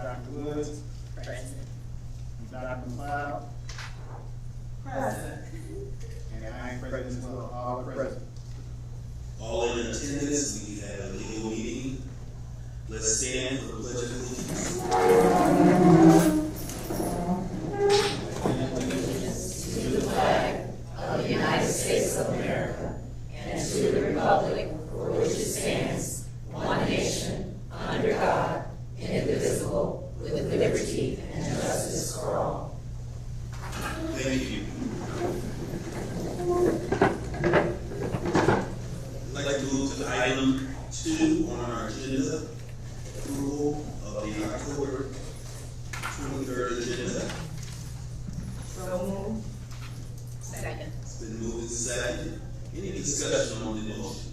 Dr. Woods. Present. Dr. McLeod. Present. And I am present as well. All are present. All in attendance, we have a legal meeting. Let's stand for the pledge of allegiance. To the flag of the United States of America and to the republic for which it stands, one nation, under God, indivisible, with liberty and justice for all. Thank you. I'd like to move to item 2 on our agenda, approval of the October 23rd agenda. So moved. Second. It's been moved and seconded. Any discussion on the motion?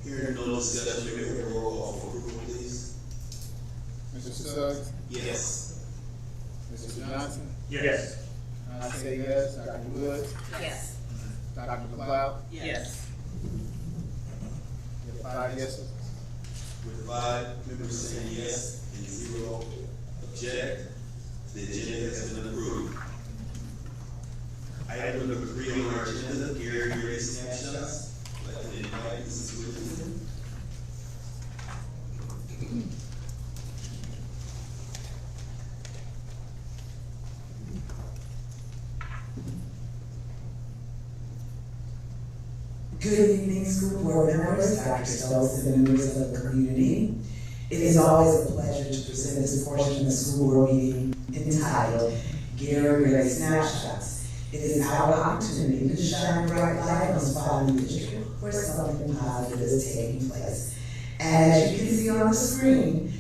Hearing no discussion, may we have a roll call for approval, please? Mr. Suggs. Yes. Mr. Johnson. Yes. I say yes. Dr. Woods. Yes. Dr. McLeod. Yes. You have 5 yeses. With 5 members saying yes and 0 object, the agenda has been approved. Item number 3 on our agenda, Gary Gray snapshots. I'd like to invite Mrs. Williamson. Good evening, school board members, Dr. Stokes, and members of the community. It is always a pleasure to present this portion of the school board meeting entitled Gary Gray Snapshots. It is our opportunity to shine a bright light on the spot in the district where something positive is taking place. As you can see on the screen,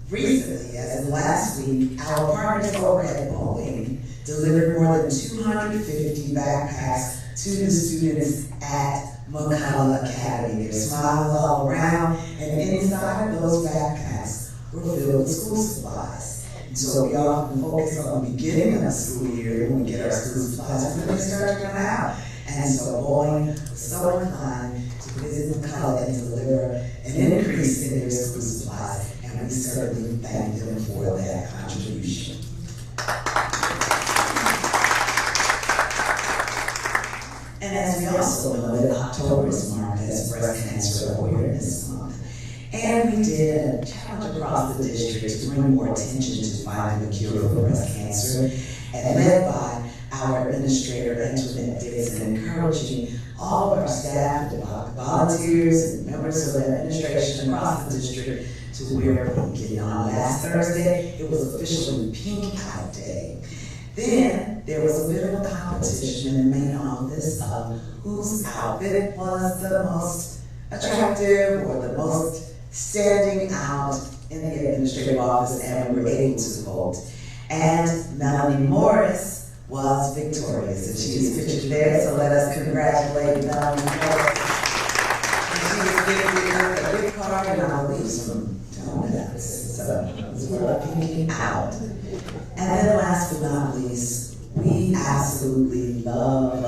recently, as in last week, our partners over at Boeing delivered more than 250 backpacks to the students at McCullough Academy. There's smiles all around, and inside of those backpacks were filled with school supplies. And so we often focus on the beginning of the school year when we get our school supplies, and then they start to come out. And so Boeing was so inclined to visit McCullough and deliver an increase in their school supplies, and we certainly thank them for that contribution. And as we also know that October is marked as Breast Cancer Awareness Month. And we did a challenge across the district to bring more attention to finding a cure for breast cancer, and led by our administrator, Antoinette Dixon, encouraging all of our staff, volunteers, and members of the administration across the district to wear pink. And on last Thursday, it was officially Pink Out Day. Then there was a bit of a competition in the main office of whose outfit was the most attractive or the most standing out in the administrative office, and we were able to vote. And Melanie Morris was victorious, and she is pictured there, so let us congratulate Melanie Morris. And she was gifted a gift card, and I believe some donuts, so it was worth pinking out. And then last but not least, we absolutely love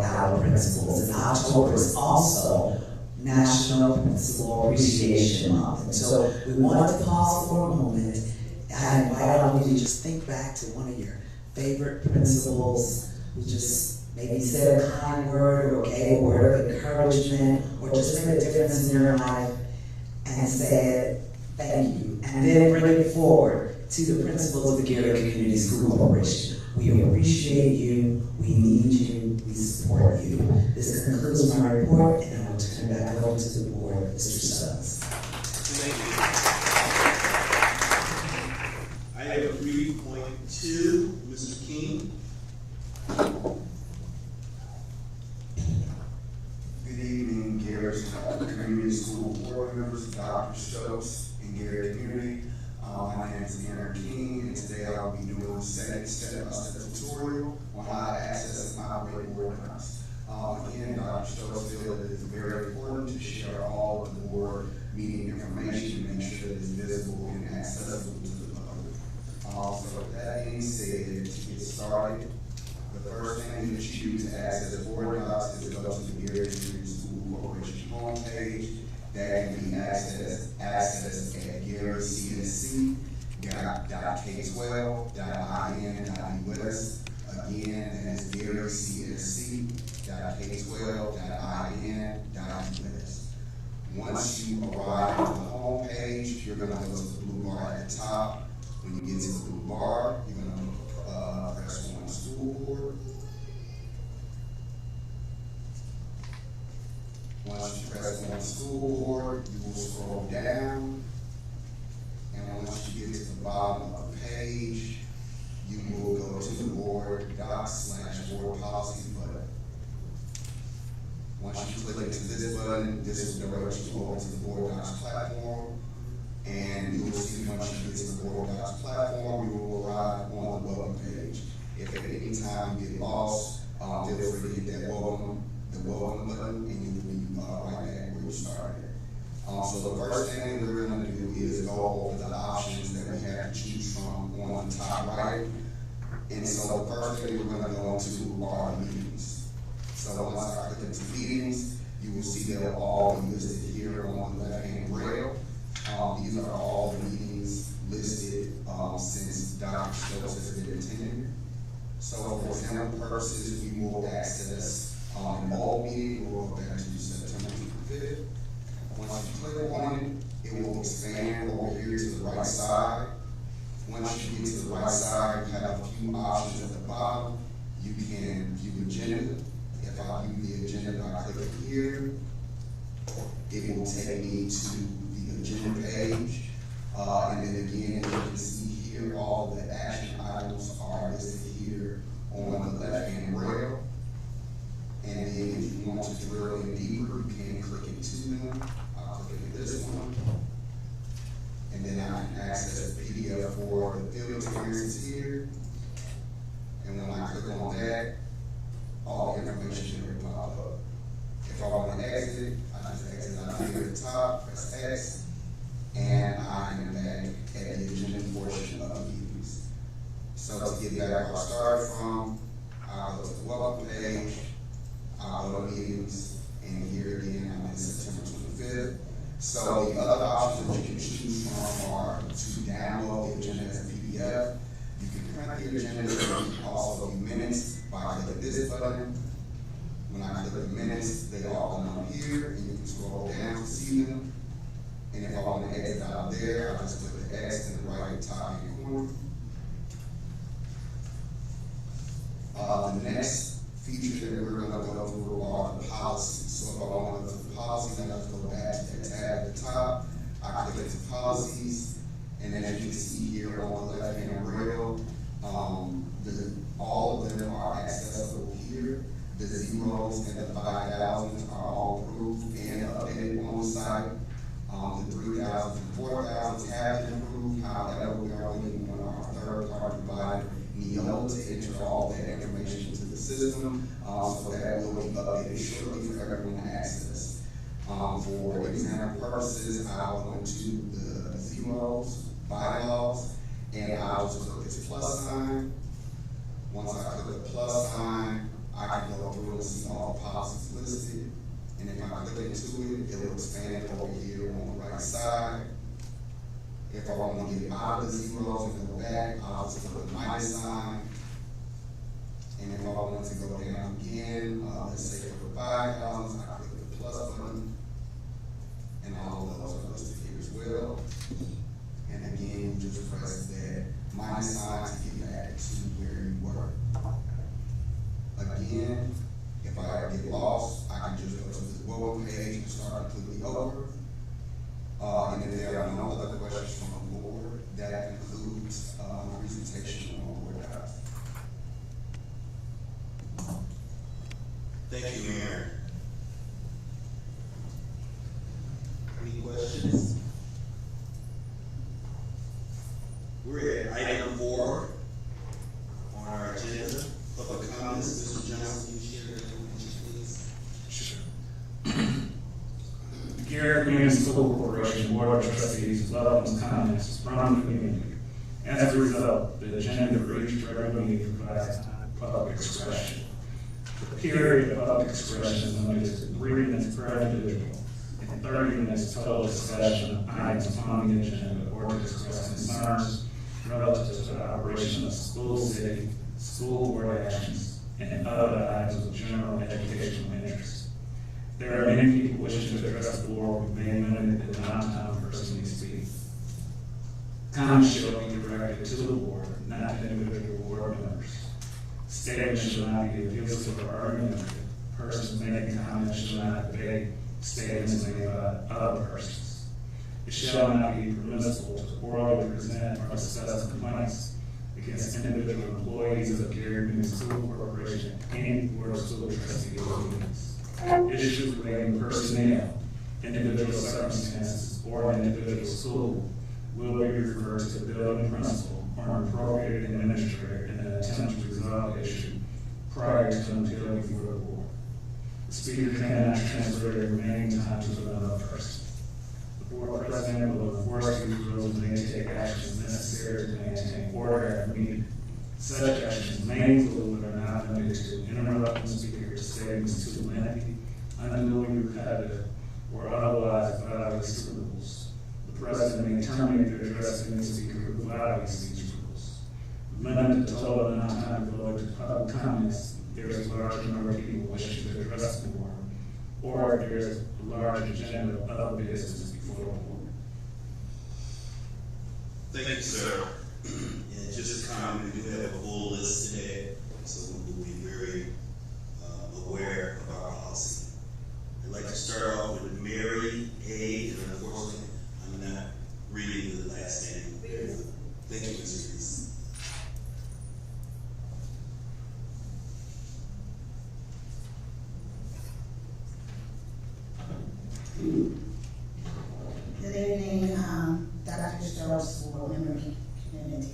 our principals. And October is also National Principal Appreciation Month. And so we wanted to pause for a moment. I invite all of you to just think back to one of your favorite principals who just maybe said a kind word or gave a word of encouragement or just made a difference in your life and said thank you. And then bring it forward to the principals of the Gary Community School Corporation. We appreciate you, we need you, we support you. This concludes my report, and I will turn it back over to the board, Mr. Suggs. Thank you. Item 3.2, Mr. King. Good evening, Gary Community School Board members, Dr. Stokes, and Gary Community. My name is Aaron King, and today I'll be doing a step tutorial on how to access and operate board accounts. Again, Dr. Stokes feels that it's very important to share all of the board meeting information, make sure that it's visible and accessible to the public. So with that being said, to get started, the first thing that you do to access board docs is to go to the Gary Community School Corporation homepage. That can be accessed at garycnsc.com. gary.k12.in.us. Again, that is garycsc.k12.in.us. Once you arrive at the home page, you're gonna go to the blue bar at the top. When you get to the blue bar, you're gonna press on school board. Once you press on school board, you will scroll down. And once you get to the bottom of the page, you will go to the board docs/board policy button. Once you click into this button, this will direct you over to the Board Docs platform. And you will see once you get to the Board Docs platform, you will arrive on the welcome page. If at any time you get lost, feel free to hit that welcome button, and you will be right back where you started. So the first thing we're going to do is go over the options that we have to choose from on the top right. And so the first thing we're going to go to are meetings. So once I click into meetings, you will see they'll all be listed here on the left-hand rail. These are all the meetings listed since Dr. Stokes has been attending. So for example purposes, we will access an old meeting. We'll go back to September 5th. Once you click on it, it will expand over here to the right side. Once you get to the right side, you have a few options at the bottom. You can view agenda. If I view the agenda, I click here. It will take me to the agenda page. And then again, you can see here all the action items are listed here on the left-hand rail. And then if you want to drill in deeper, you can click into them. I'll click into this one. And then I can access the PDF for the field experiences here. And when I click on that, all the information will pop up. If I want to exit, I just exit out here at the top, press X, and I am back at the agenda portion of meetings. So to get back where I started from, I'll go to the welcome page, I'll go to meetings, and here again, I'm in September 25th. So the other options that you can choose from are to download the agenda as a PDF. You can print the agenda, you can also view minutes by clicking this button. When I click the minutes, they all come up here, and you can scroll down to see them. And if I want to exit out there, I just click the X in the right top hand corner. The next feature that we're going to go through are the policies. So if I want to go to the policies, I have to go back to that tab at the top. I click into policies, and then as you can see here on the left-hand rail, all of them are accessible here. The zeros and the 5,000s are all approved and updated on the site. The 3,000s and 4,000s have been approved. However, we are waiting on our third-party provider, Neola, to enter all that information into the system, so that will be updated shortly for everyone to access. For example purposes, I'll go to the zeros, bylaws, and I'll just click this plus sign. Once I click the plus sign, I can go through and see all the policies listed. And if I click into it, it will expand over here on the right side. If I want to get out of the zeros and go back, I'll just click the minus sign. And if I want to go down again, let's say for 5,000, I click the plus button. And all of those are listed here as well. And again, you just press that minus sign to get back to where you were. Again, if I get lost, I can just go to the welcome page and start completely over. And if there are no other questions from the board, that concludes my presentation on Board Docs. Thank you, Mayor. Any questions? We're at item 4 on our agenda. Public comments. Mr. Johnson, can you share that information, please? Garrett Community School Corporation Board of Trustees welcomes comments from the community. As a result, the agenda for each regular meeting provides public expression. The period of public expression is limited to 3 minutes per individual and 30 minutes total discussion of items on the agenda or to express concerns, operation of school city, school board actions, and other items of general educational interest. There are many people wishing to address the board with being limited to non-time personally speak. Comments shall be directed to the board, not to individual board members. Statements shall not be abusive or argumentative. Persons making comments shall not debate statements made by other persons. It shall not be permissible to orally present or discuss complaints against individual employees of Gary Community School Corporation, any board of school trustee meetings. Issues relating to personnel, individual circumstances, or an individual school will be referred to the building principal or an appropriate administrator in an attempt to resolve the issue prior to appeal before the board. The speaker cannot transfer the remaining time to another person. The board president will enforce these rules and may take actions necessary to maintain order at the meeting. Such actions may include but are not limited to interrupting the speaker's statements too lengthy, unduly repetitive, or otherwise violates the rules. The president may terminate the address of any speaker who violates these rules. Limit the total amount of time devoted to public comments if there is a large number of people wishing to address the board, or if there is a large agenda of other business before the board. Thank you, sir. And just a comment, we do have a full list today, so we will be very aware of our policy. I'd like to start off with Mary A. And unfortunately, I'm not reading the last name. Thank you, Mr. Reese. Good evening, Dr. Strauss, board member, community.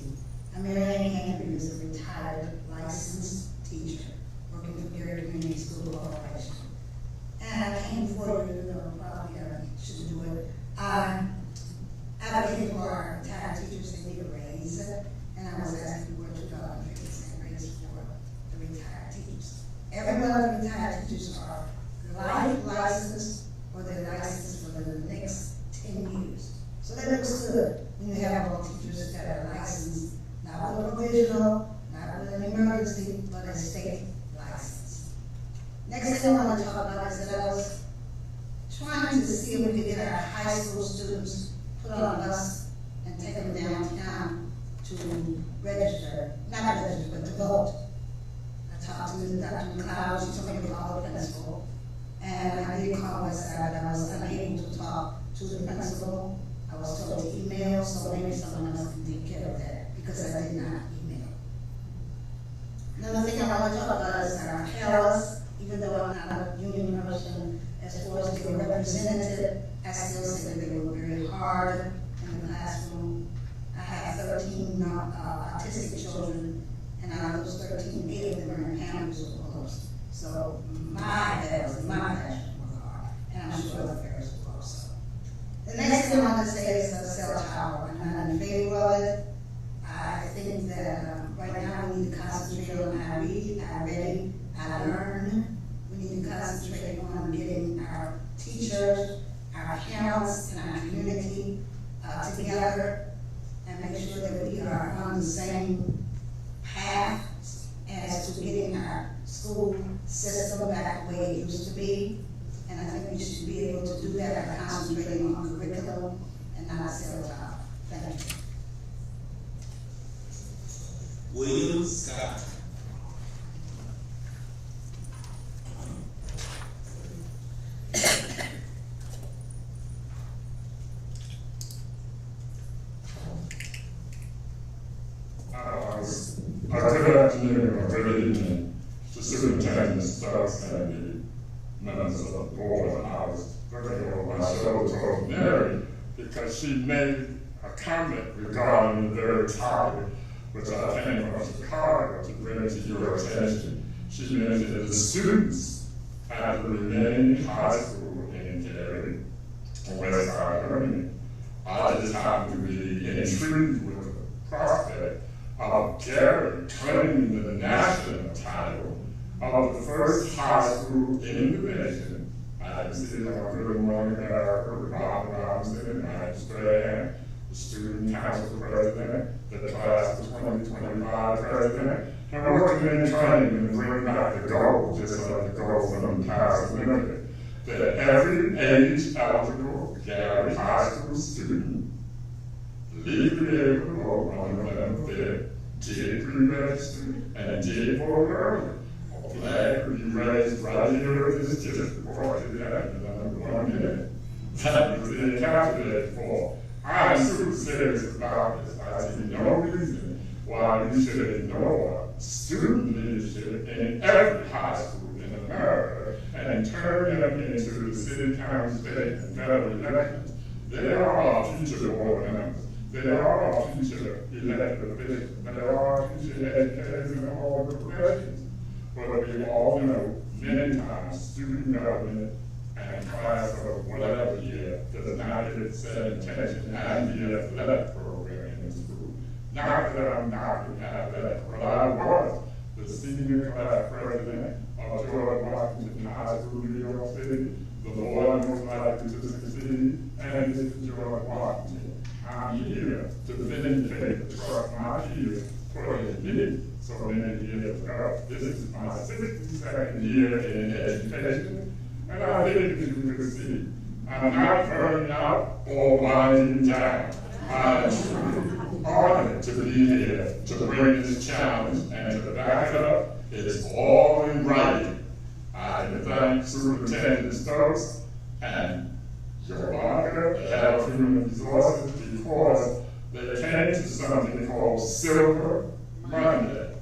I'm Mary Ann Henry, who's a retired licensed teacher working for Gary Community School Corporation. And I came before you, probably should do it. I advocate for our retired teachers to need a raise, and I was asking for $2.50 raise for the retired teachers. Every one of the retired teachers are life licensed or they're licensed for the next 10 years. So that looks good when you have all teachers that are licensed, not with a provisional, not with an emergency, but a state license. Next thing I want to talk about is that I was trying to see if we could get our high school students put on a bus and take them downtown to register, not register, but to vote. I talked to Dr. McLeod, she told me to call the principal, and I did call Westside, and I was unable to talk to the principal. I was told to email, so maybe someone else can take care of that, because I did not email. Another thing I want to talk about is our parents. Even though I'm not a union person, as far as being representative, I still say that they were very hard in the classroom. I have 13 autistic children, and out of those 13, 8 of them are in Hamilton School. So my parents and my passion were hard, and I'm sure the parents were also. The next thing I want to say is a cell tower. I'm not in favor of it. I think that right now we need to concentrate on I read, I read, I learn. We need to concentrate on getting our teachers, our parents, and our community together and make sure that we are on the same path as to getting our school system back the way it used to be. And I think we should be able to do that by concentrating on curriculum and not cell tower. Thank you. William Scott. Good afternoon or good evening to Superintendent Stokes and the members of the board. I was looking over my shoulder to Mary because she made a comment regarding the very topic which I came from Chicago to bring to your attention. She mentioned that the students at the remaining high school in Gary, Westside Learning, I just happen to be intrigued with the prospect of Gary claiming the national title of the first high school in the nation. I can see it on Good Morning America with Bob Robinson and Matt Strahan, the student council president, the class of 2025 president, and working in training to bring back the goal, just like the goal from the past limited, that every age eligible Gary High School student legally able to vote on November 5th, did pre-register and did vote early. A flag will be raised right here in this district before I did that in under 1 minute. That was encapsulated for. I am super serious about this. I see no reason why we should ignore student leadership in every high school in America and turn them into the city, county, state, and federal elections. They are our future board members. They are our future elected officials. They are our future educators in all the professions. But we all know many times student government and class of whatever year does not get set attention and the athletic program in the school. Not that I'm knocking athletic, but I was the senior class president of George Washington High School, New York City, the boy most likely to succeed, and this is George Washington. I'm here to vindicate the trust my peers put in me so many years ago. This is my 62nd year in education, and I think as you can see, I'm not burning out or winding down. I am honored to be here to bring this challenge and to back it up. It's all in writing. I thank Superintendent Stokes and your Honor, the head of human resources, because they came to something called Silver Monday.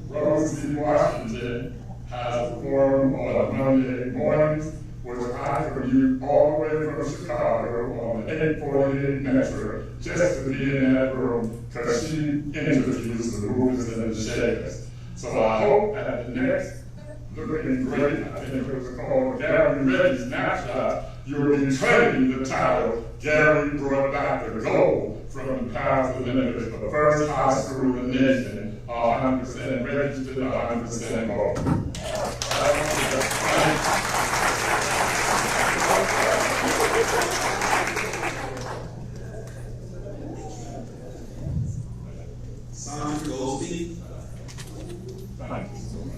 Rosie Washington has a forum on Monday mornings where I commute all the way from Chicago on the 848 Metro just to be in that room because she interviews the movers and the shakers. So I hope at the next looking great, I think it was called Gary Ready Snapshot, you'll be trading the title, Gary brought back the gold from the past Olympics, the first high school in the nation, 100% registered, 100% vote. Sandra Goldstein. Thank you so much.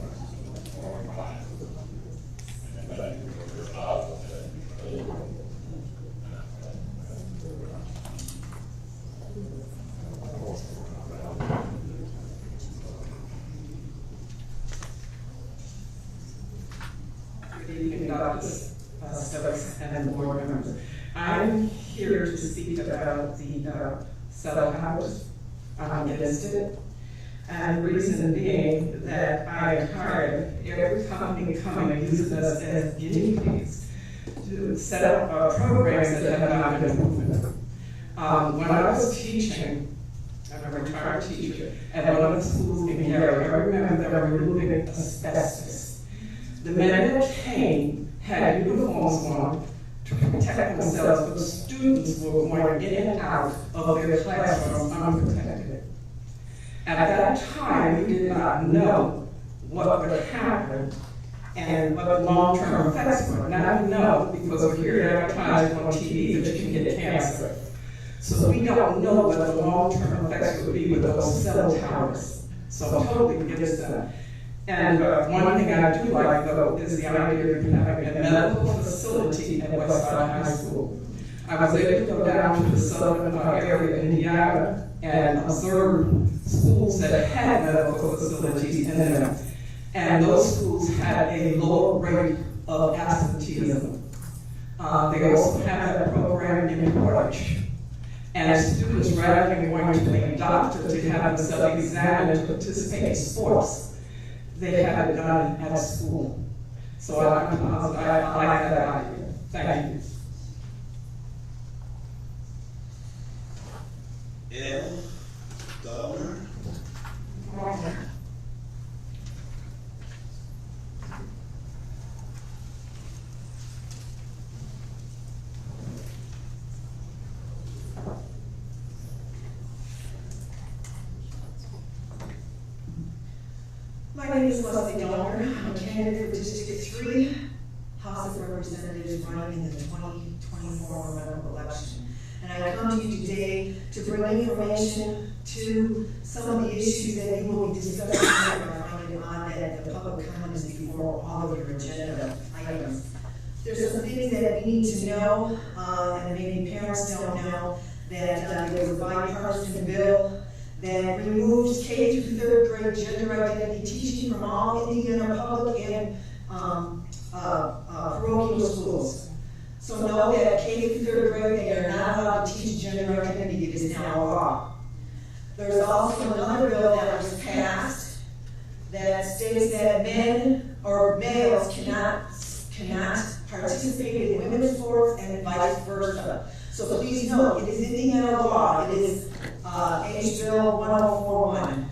Good evening, Dr. Stokes and board members. I'm here to speak about the cell house. I'm against it. And the reason being that I am tired of every company coming and using us as guinea pigs to set up programs that have not been moving. When I was teaching, I'm a retired teacher, at one of the schools in Gary, I remember they were removing asbestos. The men that came had uniforms on to protect themselves, but the students were going in and out of their classrooms unprotected. At that time, we did not know what would happen and what the long-term effects were. Now we know because we're here advertising on TV that you can get cancer. So we don't know what the long-term effects would be with those cell towers. So I'm totally against that. And one thing I do like, though, is the idea of having a medical facility at Westside High School. I was able to go down to the southern area of Indiana and observe schools that had medical facilities in them. And those schools had a lower rate of absenteeism. They also have that program in Portage. And students, rather than going to a doctor to have themselves examined and participate in sports, they have it done at school. So I like that idea. Thank you. Ed Gardner. My name is Leslie Donner. I'm a candidate for District 3, House of Representatives running in the 2024 November election. And I come to you today to bring information to some of the issues that you will be discussing on the public comments before all of your agenda items. There's some things that we need to know, and maybe parents don't know, that there was a bipartisan bill that removes K through third grade gender identity teaching from all Indiana public and parochial schools. So know that K through third grade, they are not allowed to teach gender identity. It is now a law. There's also another bill that was passed that states that men or males cannot participate in women's sports and vice versa. So please note, it is Indiana law. It is H. Bill 1041,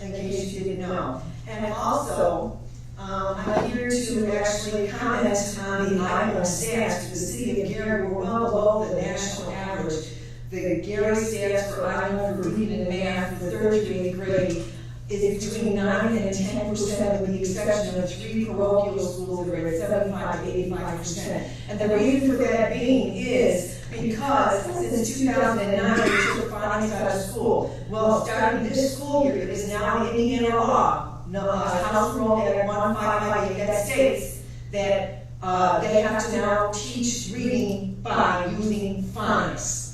in case you didn't know. And also, I'm here to actually comment on the Iowa stats for the city of Gary. We're well below the national average. The Gary stats for Iowa for reading and math for 3rd to 8th grade is between 9 and 10%, with the exception of 3 parochial schools that are at 75 to 85%. And the reason for that being is because since 2009, we took phonics out of school. Well, starting this school year, it is now Indiana law, House Rule Act 1558, that states that they have to now teach reading by using phonics.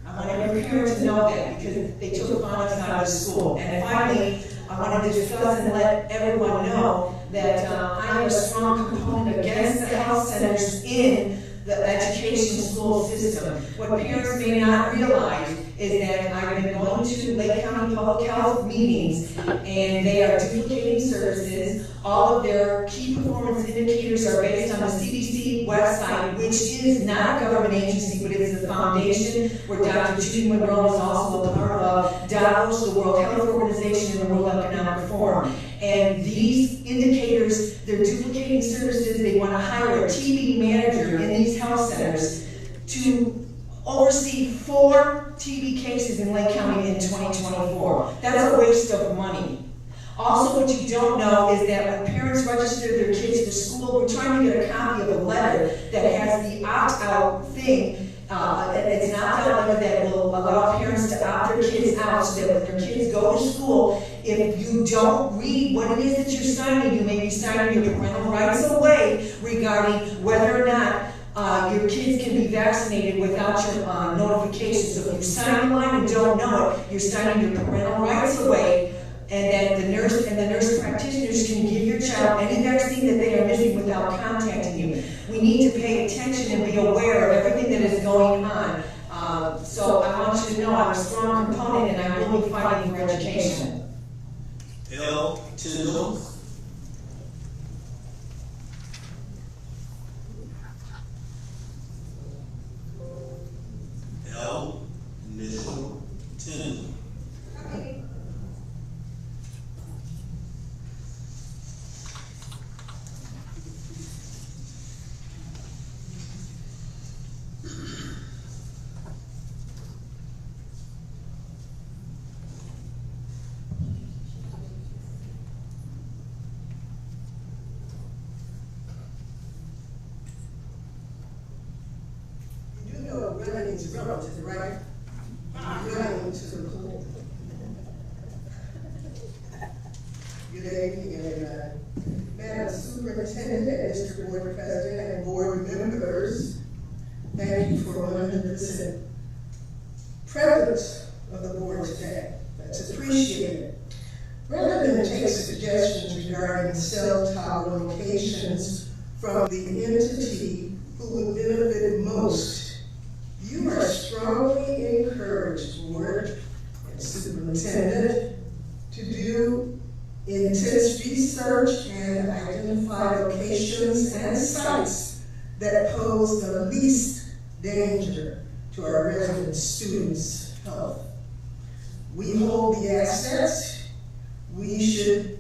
I want every parent to know that because they took phonics out of school. And finally, I want to discuss and let everyone know that I am a strong component against the health centers in the education school system. What parents may not realize is that I've been going to Lake County Public Health meetings, and they are duplicating services. All of their key performance indicators are based on the CDC website, which is not a government agency, but it is a foundation where Dr. Judy Monroe is also a part of Davos, the World Health Organization, and the World Economic Forum. And these indicators, they're duplicating services. They want to hire a TB manager in these health centers to oversee 4 TB cases in Lake County in 2024. That's a waste of money. Also, what you don't know is that when parents register their kids for school, we're trying to get a copy of a letter that has the opt-out thing. It's an opt-out letter that will allow parents to opt their kids out so that when their kids go to school, if you don't read what it is that you're signing, you may be signing your parental rights away regarding whether or not your kids can be vaccinated without your notification. So if you sign the line and don't know it, you're signing your parental rights away, and that the nurse practitioners can give your child any vaccine that they are missing without contacting you. We need to pay attention and be aware of everything that is going on. So I want you to know I'm a strong component, and I will be fighting for education. L. Tyndall. L. Initial Tyndall. Running is relative, right? Running to the pool. Good evening, and Madam Superintendent, District Board President, and board members, thank you for 100% presence of the board today. That's appreciated. Rather than take suggestions regarding cell tower locations from the entity who would benefit most, you are strongly encouraged, board and superintendent, to do intense research and identify locations and sites that pose the least danger to our resident students' health. We hold the assets. We should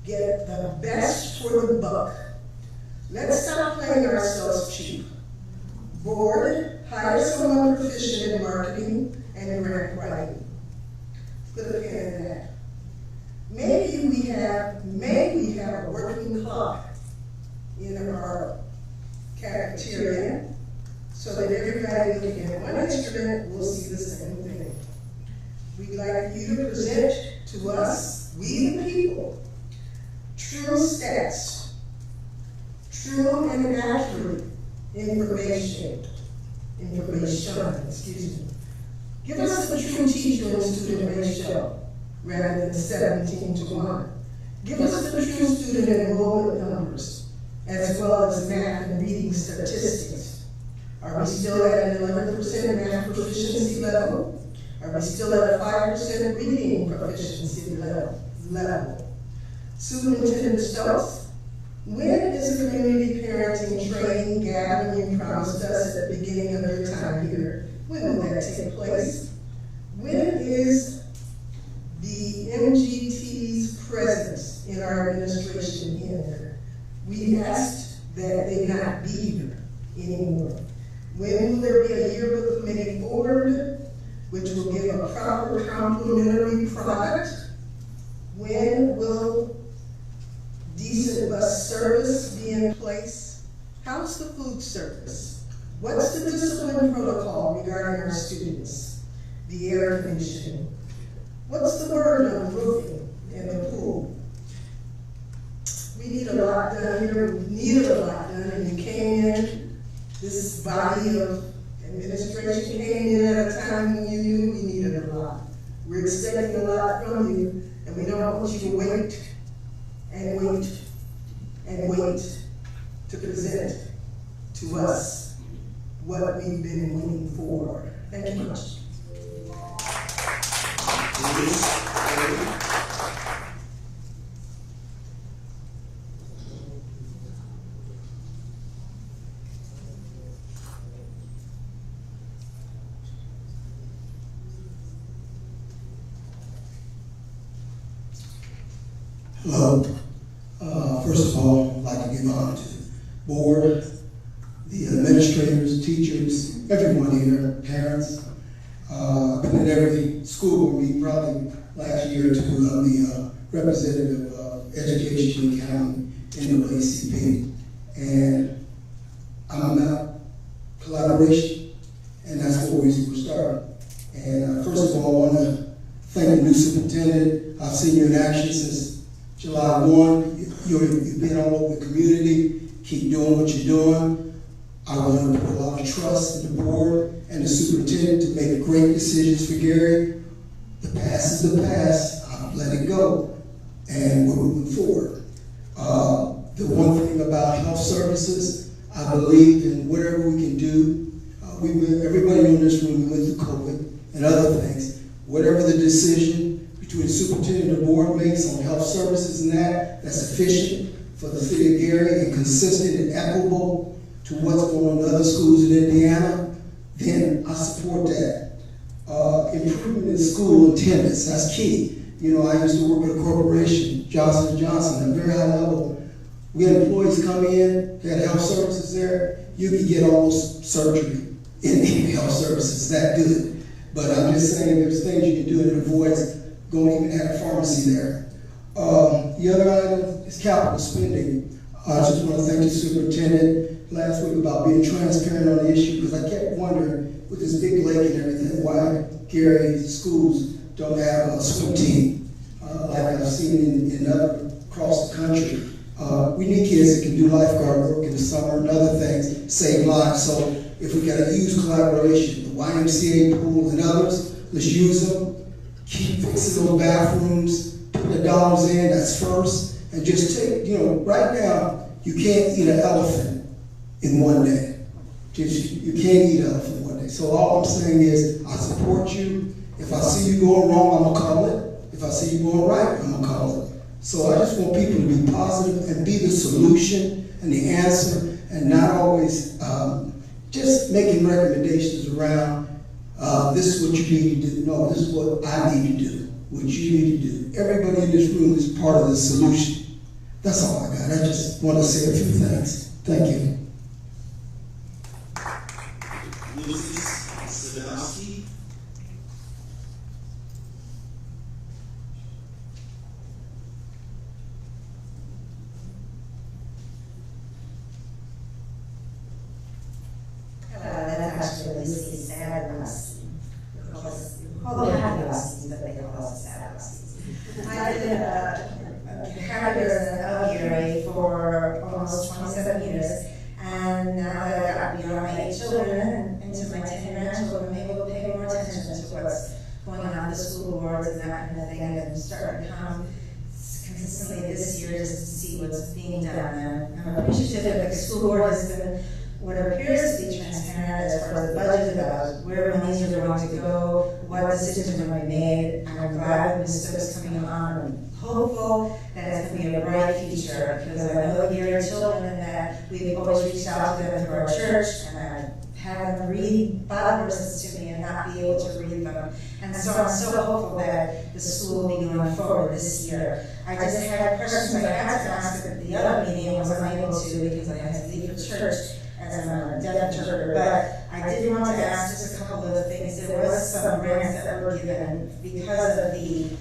get the best for the buck. Let's stop playing ourselves cheap. Board, hire someone proficient in marketing and grant writing. Put a pin in that. Maybe we have a working clock in our cafeteria so that everybody looking at one instrument will see the same thing. We'd like you to present to us, we the people, true stats, true and accurate information, excuse me. Give us the true teacher and student ratio rather than 17 to 1. Give us the true student enrollment numbers as well as math and reading statistics. Are we still at an 11% math proficiency level? Are we still at a 5% reading proficiency level? Superintendent Stokes, when is the community parenting training gathering you promised us at the beginning of your time here? When will that take place? When is the MGT's presence in our administration here? We asked that they not be here anymore. When will there be a yearbook committee formed, which will give a proper complementary product? When will decent bus service be in place? How's the food service? What's the discipline protocol regarding our students? The air conditioning? What's the burden on roofing and the pool? We need a lot done here. We needed a lot done, and you came in. This body of administration came in at a time when you knew we needed a lot. We're expecting a lot from you, and we don't want you to wait and wait and wait to present to us what we've been waiting for. Thank you much. Hello. First of all, I'd like to give honor to the board, the administrators, teachers, everyone here, parents. I've been at every school board meeting probably last year or two. I'm the representative of Education County in the ACP. And I'm about collaboration, and that's where we start. And first of all, I want to thank the new superintendent. I've seen you in action since July 1. You've been all over the community. Keep doing what you're doing. I want to put a lot of trust in the board and the superintendent to make great decisions for Gary. The past is the past. I've let it go, and we're moving forward. The one thing about health services, I believe in whatever we can do. Everybody in this room went through COVID and other things. Whatever the decision between the superintendent and the board makes on health services and that's efficient for the city of Gary and consistent and equitable to what's going on in other schools in Indiana, then I support that. Improvement in school attendance, that's key. You know, I used to work at a corporation, Johnson & Johnson, at a very high level. We had employees come in, they had health services there, you could get almost surgery in health services, that good. But I'm just saying there's things you can do that avoids going even at a pharmacy there. The other item is capital spending. I just want to thank the superintendent last week about being transparent on the issue, because I kept wondering with this big lake and everything, why Gary's schools don't have a swim team like I've seen in other across the country. We need kids that can do lifeguard work in the summer and other things, save lives. So if we got to use collaboration, the YMCA pool and others, let's use them. Keep fixing those bathrooms, put the dollars in, that's first. And just take, right now, you can't eat an elephant in one day. You can't eat an elephant in one day. So all I'm saying is, I support you. If I see you going wrong, I'm going to call it. If I see you going right, I'm going to call it. So I just want people to be positive and be the solution and the answer, and not always just making recommendations around, this is what you need to do. No, this is what I need to do, what you need to do. Everybody in this room is part of the solution. That's all I got. I just want to say a few things. Thank you. Mrs. Sadowski. Hello, they call us sandboxes. I did half years in LGRA for almost 27 years, and now that I got beyond my 8 children and into my 10 grandchildren, I'm able to pay more attention to what's going on in the school boards and that kind of thing, and starting to come consistently this year just to see what's being done. And I'm appreciative that the school board has been what appears to be transparent as far as the budget, about where monies are going to go, what decisions are going to be made. And I'm glad Ms. Stokes coming on and hopeful that it's going to be a bright future, because I know your children that we've always reached out to them through our church, and I've had them read Bible verses to me and not be able to read them. And so I'm so hopeful that the school will be going forward this year. I just had questions I had to ask at the other meeting. I wasn't able to because I had to leave for church as I'm a deaf interpreter, but I did want to ask just a couple of things. There was some grants that were given because of the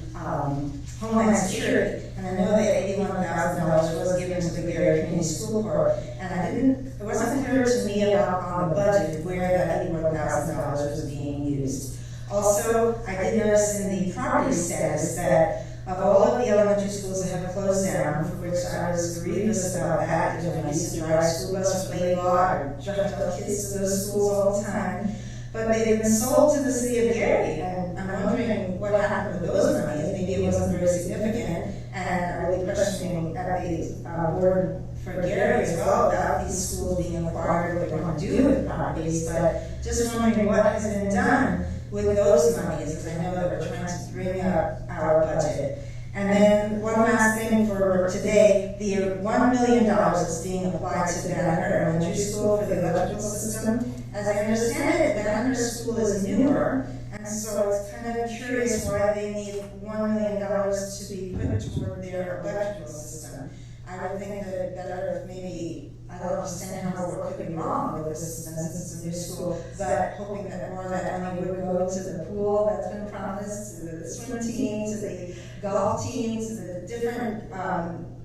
Homeland Security, and I know that $81,000 was given to the Gary Community School Board, and it wasn't clear to me about on the budget where that $81,000 was being used. Also, I did notice in the property status that of all of the elementary schools that have closed down, for which I was grievous about that, because I used to drive school bus for play law, or drive our kids to those schools all the time. But they've been sold to the city of Gary, and I'm wondering what happened with those monies. Maybe it wasn't very significant, and I'm really questioning at the board for Gary as well about these schools being acquired, what they're going to do with properties. But just wondering what has been done with those monies, because I know that we're trying to bring up our budget. And then one last thing for today, the $1 million is being applied to Banneker Elementary School for the electrical system. As I understand it, Banneker School is newer, and so it's kind of curious why they need $1 million to be put toward their electrical system. I would think that it better maybe, I don't understand how what could be wrong with the system since it's a new school, but hoping that more of that money would go to the pool that's been promised, to the swim team, to the golf team, to the different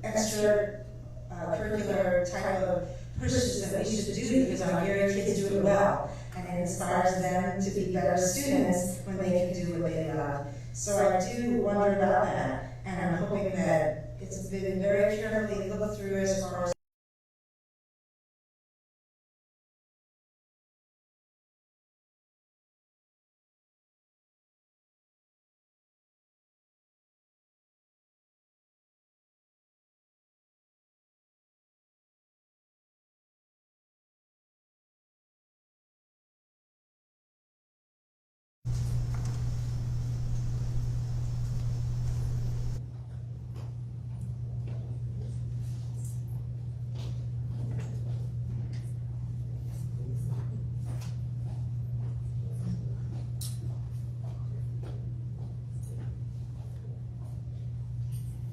extra curricular type of pushes that we should do, because our Gary kids do it well, and it inspires them to be better students when they can do what they love. So I do wonder about that, and I'm hoping that it's been very carefully looked through as far as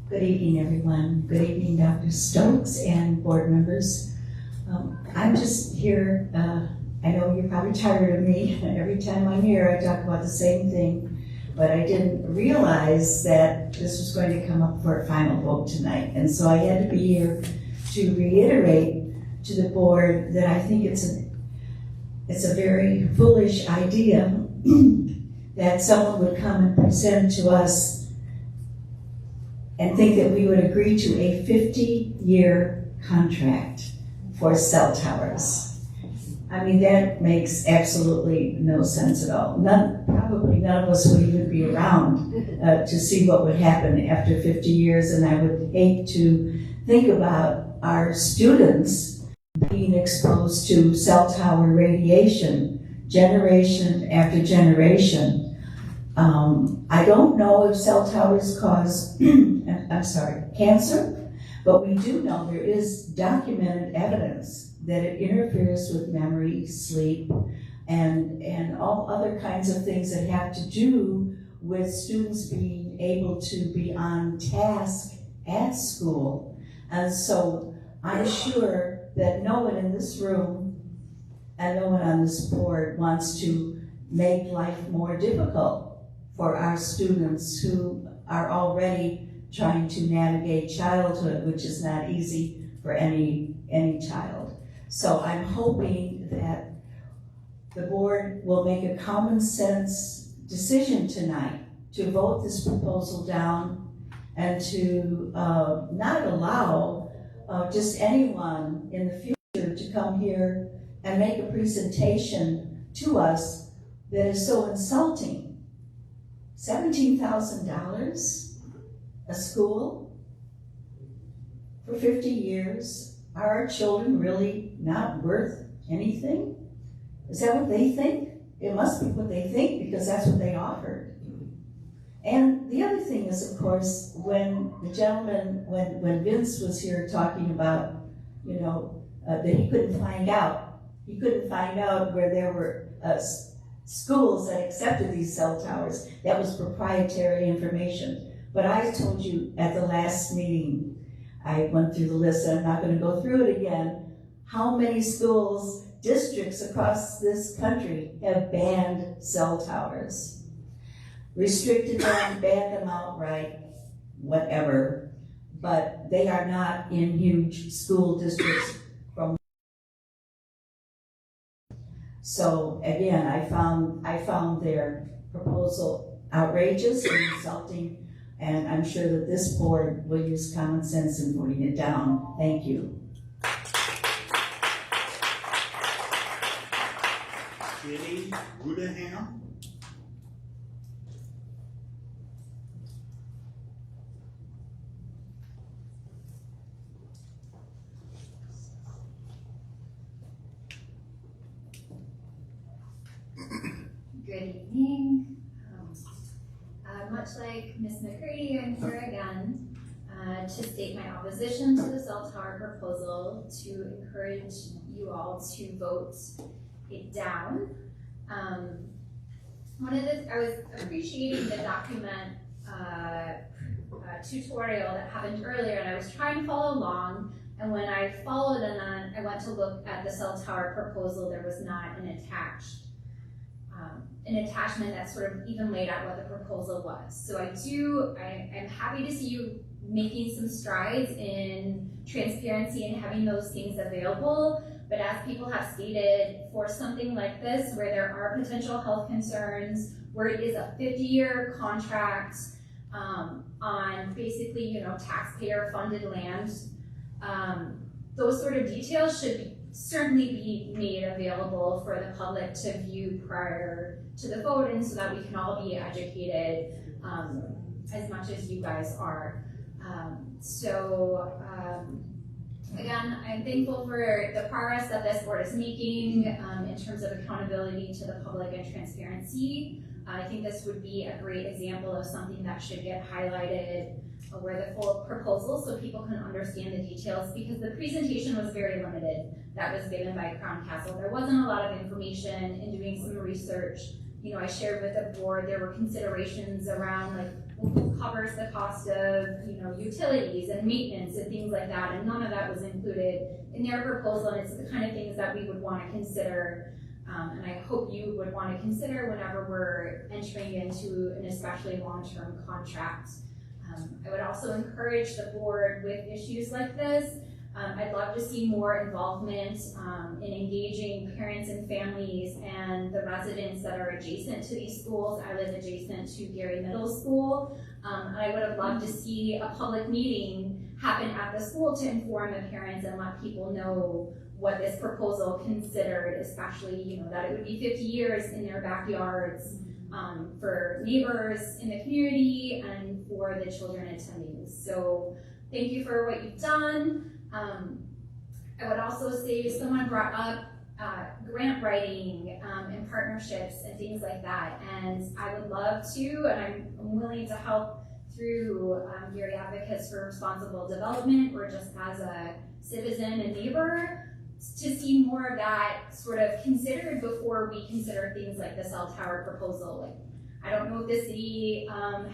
Good evening, everyone. Good evening, Dr. Stokes and board members. I'm just here, I know you're probably tired of me. Every time I'm here, I talk about the same thing, but I didn't realize that this was going to come up for a final vote tonight. And so I had to be here to reiterate to the board that I think it's a very foolish idea that someone would come and present to us and think that we would agree to a 50-year contract for cell towers. I mean, that makes absolutely no sense at all. Probably none of us would even be around to see what would happen after 50 years, and I would hate to think about our students being exposed to cell tower radiation generation after generation. I don't know if cell towers cause cancer, but we do know there is documented evidence that it interferes with memory, sleep, and all other kinds of things that have to do with students being able to be on task at school. And so I'm sure that no one in this room and no one on this board wants to make life more difficult for our students who are already trying to navigate childhood, which is not easy for any child. So I'm hoping that the board will make a common sense decision tonight to vote this proposal down and to not allow just anyone in the future to come here and make a presentation to us that is so insulting. $17,000 a school for 50 years. Are our children really not worth anything? Is that what they think? It must be what they think because that's what they offered. And the other thing is, of course, when the gentleman, when Vince was here talking about, that he couldn't find out. He couldn't find out where there were schools that accepted these cell towers. That was proprietary information. But I told you at the last meeting, I went through the list, and I'm not going to go through it again, how many schools, districts across this country have banned cell towers. Restricted them, banned them outright, whatever. But they are not in huge school districts. So again, I found their proposal outrageous and insulting, and I'm sure that this board will use common sense in voting it down. Thank you. Jenny Rudaham. Good evening. Much like Ms. McCurdy, I'm here again to state my opposition to the cell tower proposal, to encourage you all to vote it down. I was appreciating the document tutorial that happened earlier, and I was trying to follow along. And when I followed and then I went to look at the cell tower proposal, there was not an attachment that sort of even laid out what the proposal was. So I'm happy to see you making some strides in transparency and having those things available. But as people have stated, for something like this, where there are potential health concerns, where it is a 50-year contract on basically, taxpayer-funded land, those sort of details should certainly be made available for the public to view prior to the vote, and so that we can all be educated as much as you guys are. Again, I'm thankful for the progress that this board is making in terms of accountability to the public and transparency. I think this would be a great example of something that should get highlighted where the full proposal, so people can understand the details, because the presentation was very limited that was given by Crown Castle. There wasn't a lot of information. In doing some research, I shared with the board, there were considerations around who covers the cost of utilities and maintenance and things like that, and none of that was included in their proposal, and it's the kind of things that we would want to consider, and I hope you would want to consider whenever we're entering into an especially long-term contract. I would also encourage the board with issues like this. I'd love to see more involvement in engaging parents and families and the residents that are adjacent to these schools. I live adjacent to Gary Middle School. And I would have loved to see a public meeting happen at the school to inform the parents and let people know what this proposal considered, especially that it would be 50 years in their backyards, for neighbors in the community and for the children attending. So thank you for what you've done. I would also say someone brought up grant writing and partnerships and things like that, and I would love to, and I'm willing to help through Gary Advocates for Responsible Development, or just as a citizen and neighbor, to see more of that sort of considered before we consider things like the cell tower proposal. I don't know if the city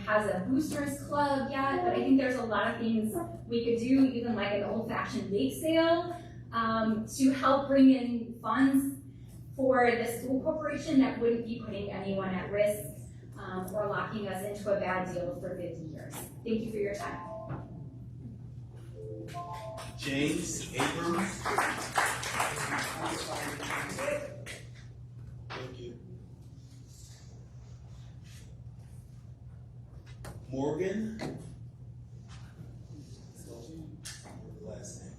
has a boosters club yet, but I think there's a lot of things we could do, even like an old-fashioned bake sale, to help bring in funds for the school corporation that wouldn't be putting anyone at risk or locking us into a bad deal for 50 years. Thank you for your time. James Abrams. Thank you. Morgan. Last name.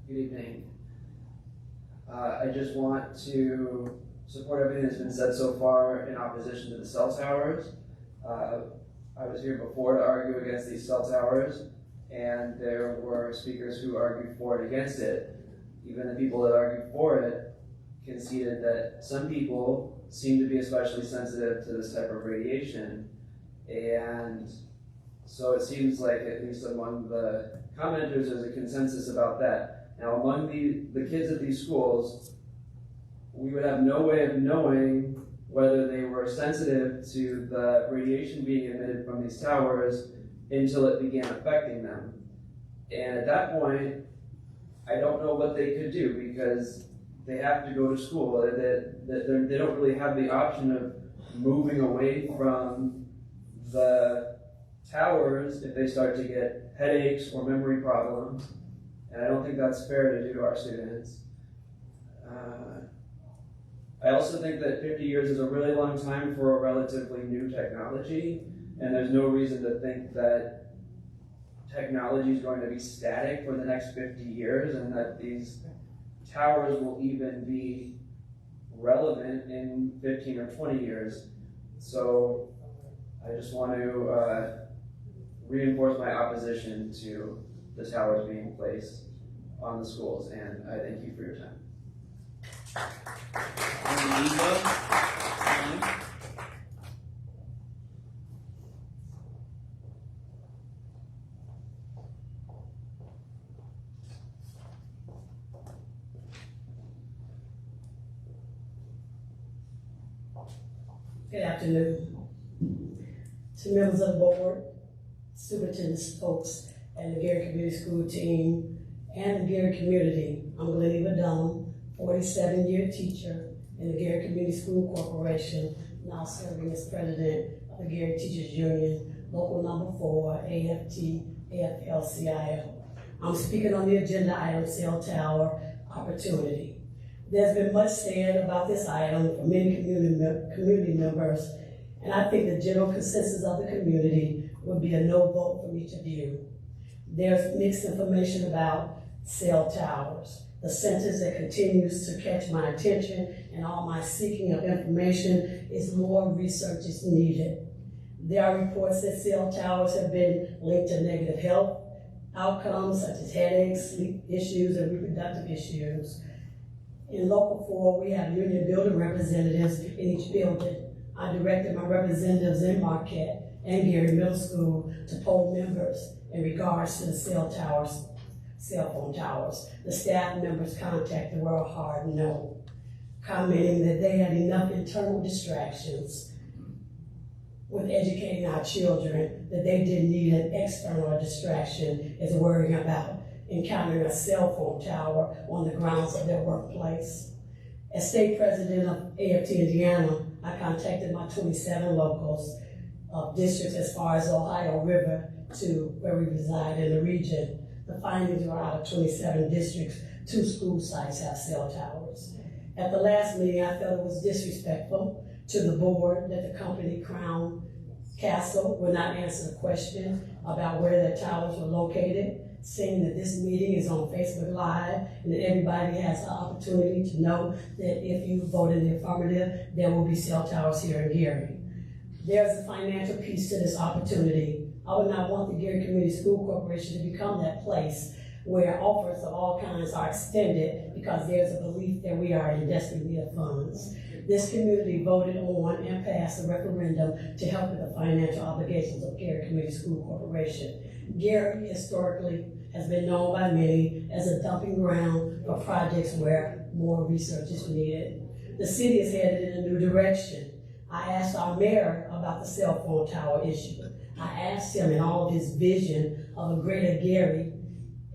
Good evening. I just want to support everything that's been said so far in opposition to the cell towers. I was here before to argue against these cell towers, and there were speakers who argued for it against it. Even the people that argued for it conceded that some people seem to be especially sensitive to this type of radiation, and so it seems like, at least among the commenters, there's a consensus about that. Now, among the kids at these schools, we would have no way of knowing whether they were sensitive to the radiation being emitted from these towers until it began affecting them. And at that point, I don't know what they could do, because they have to go to school. They don't really have the option of moving away from the towers if they start to get headaches or memory problems. And I don't think that's fair to do to our students. I also think that 50 years is a really long time for a relatively new technology, and there's no reason to think that technology is going to be static for the next 50 years and that these towers will even be relevant in 15 or 20 years. So I just want to reinforce my opposition to the towers being placed on the schools, and I thank you for your time. Good afternoon to members of the board, superintendents, folks, and the Gary Community School team, and the Gary community. I'm Glennie Dunham, 47-year teacher in the Gary Community School Corporation, now serving as president of the Gary Teachers Union, local number 4, AFT-AFL-CIO. I'm speaking on the agenda item, cell tower opportunity. There's been much said about this item from many community members, and I think the general consensus of the community would be a no vote from each of you. There's mixed information about cell towers. The sentence that continues to catch my attention and all my seeking of information is more research is needed. There are reports that cell towers have been linked to negative health outcomes such as headaches, sleep issues, and reproductive issues. In Local 4, we have union building representatives in each building. I directed my representatives in Marquette and Gary Middle School to poll members in regards to the cell phone towers. The staff members contacted were a hard no, commenting that they had enough internal distractions with educating our children that they didn't need an external distraction as worrying about encountering a cell phone tower on the grounds of their workplace. As state president of AFT Indiana, I contacted my 27 locals of districts as far as Ohio River to where we reside in the region. The findings were out of 27 districts, 2 school sites have cell towers. At the last meeting, I felt it was disrespectful to the board that the company Crown Castle would not answer the question about where their towers were located, saying that this meeting is on Facebook Live and that everybody has the opportunity to know that if you vote in the affirmative, there will be cell towers here in Gary. There's a financial piece to this opportunity. I would not want the Gary Community School Corporation to become that place where offers of all kinds are extended because there's a belief that we are in desperate need of funds. This community voted on and passed a referendum to help with the financial obligations of Gary Community School Corporation. Gary historically has been known by many as a dumping ground for projects where more research is needed. The city is headed in a new direction. I asked our mayor about the cell phone tower issue. I asked him in all of his vision of a greater Gary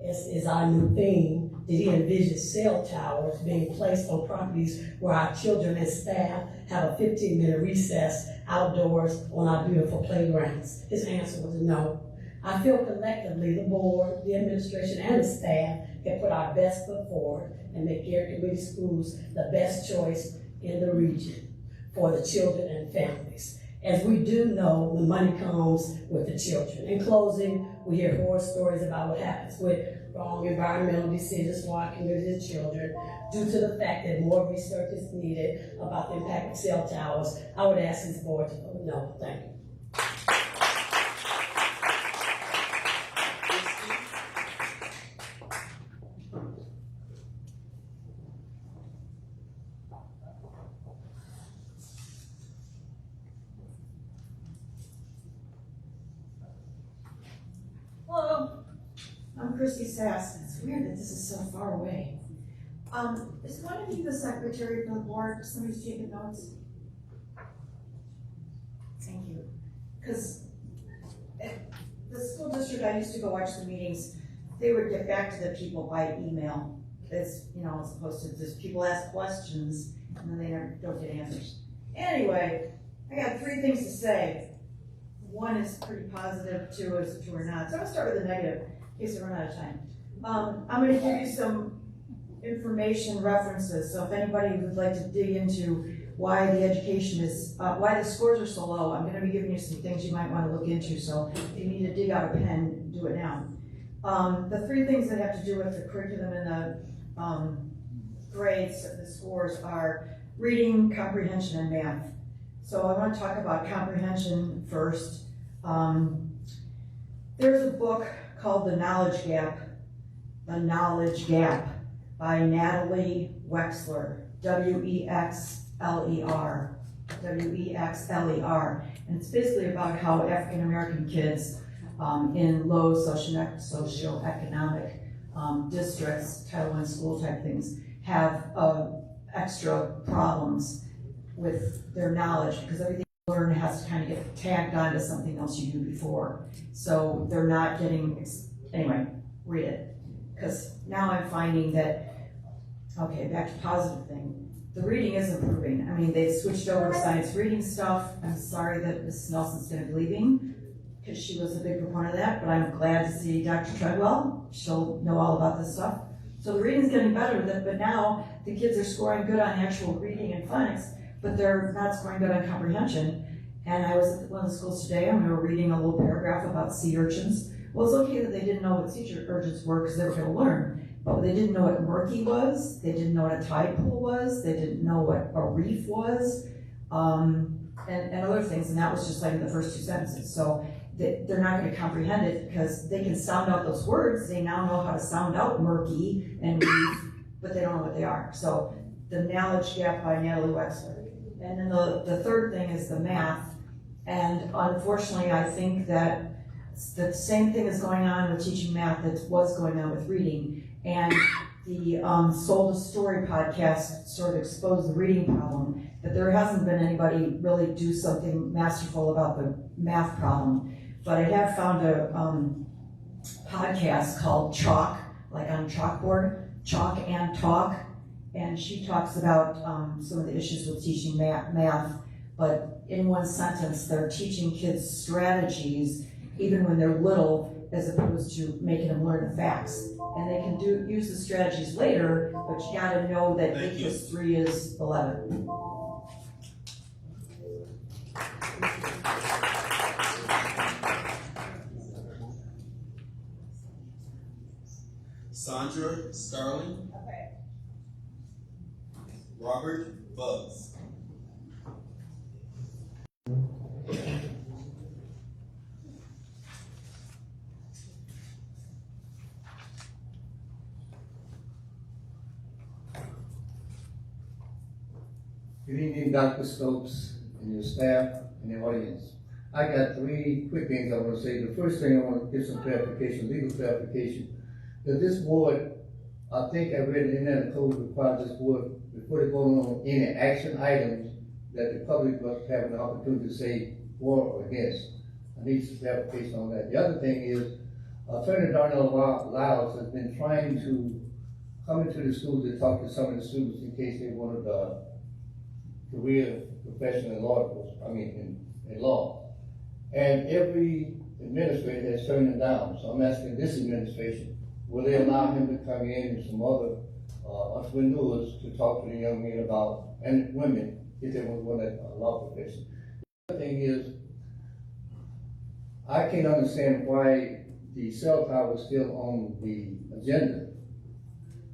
is our new theme. Did he envision cell towers being placed on properties where our children and staff have a 15-minute recess outdoors on our beautiful playgrounds? His answer was no. I feel collectively, the board, the administration, and the staff can put our best foot forward and make Garrett Community Schools the best choice in the region for the children and families. As we do know, the money comes with the children. In closing, we hear horror stories about what happens with wrong environmental decisions for our community and children. Due to the fact that more research is needed about the impact of cell towers, I would ask this board to vote no. Thank you. Hello, I'm Christy Sass. It's weird that this is so far away. Is one of you the secretary for the board? Somebody's taking notes? Thank you. Because at the school district I used to go watch the meetings, they would get back to the people by email. As opposed to just people ask questions and then they don't get answers. Anyway, I got 3 things to say. One is pretty positive, 2 are not. So I'm gonna start with the negative in case I run out of time. I'm gonna give you some information references. So if anybody would like to dig into why the education is, why the scores are so low, I'm gonna be giving you some things you might wanna look into. So if you need to dig out a pen, do it now. The 3 things that have to do with the curriculum and the grades, the scores are reading, comprehension, and math. So I want to talk about comprehension first. There's a book called The Knowledge Gap by Natalie Wexler, W-E-X-L-E-R. And it's basically about how African American kids in low socioeconomic districts, Title I school type things, have extra problems with their knowledge because everything you learn has to kind of get tagged onto something else you knew before. So they're not getting, anyway, read it. Because now I'm finding that, okay, back to positive thing. The reading is improving. I mean, they've switched over to science reading stuff. I'm sorry that Mrs. Nelson's going to be leaving because she was a big proponent of that, but I'm glad to see Dr. Treadwell. She'll know all about this stuff. So the reading's getting better, but now the kids are scoring good on actual reading and phonics, but they're not scoring good on comprehension. And I was at one of the schools today and we were reading a little paragraph about sea urchins. Well, it's okay that they didn't know what sea urchins were because they were going to learn, but they didn't know what murky was, they didn't know what a tide pool was, they didn't know what a reef was, and other things, and that was just like the first 2 sentences. So they're not going to comprehend it because they can sound out those words, they now know how to sound out murky and reef, but they don't know what they are. So The Knowledge Gap by Natalie Wexler. And then the third thing is the math. And unfortunately, I think that the same thing is going on with teaching math that was going on with reading. And the Sold a Story podcast sort of exposed the reading problem, but there hasn't been anybody really do something masterful about the math problem. But I have found a podcast called Chalk, like on chalkboard, Chalk and Talk. And she talks about some of the issues with teaching math, but in one sentence, they're teaching kids strategies, even when they're little, as opposed to making them learn the facts. And they can use the strategies later, but you gotta know that 8 plus 3 is 11. Sandra Starling. Okay. Robert Bugs. Good evening, Dr. Stokes and your staff and the audience. I got 3 quick things I want to say. The first thing I want to give some clarification, legal clarification, that this board, I think I read in the code requires this board, before they vote on any action items, that the public must have an opportunity to say for or against. I need some clarification on that. The other thing is, Attorney Darnell Lyles has been trying to come into the schools to talk to some of the students in case they wanted a career profession in law enforcement, in law. And every administrator has turned him down. So I'm asking this administration, will they allow him to come in and some other entrepreneurs to talk to the young men about, and women, if they want that law profession. The other thing is, I can't understand why the cell tower is still on the agenda.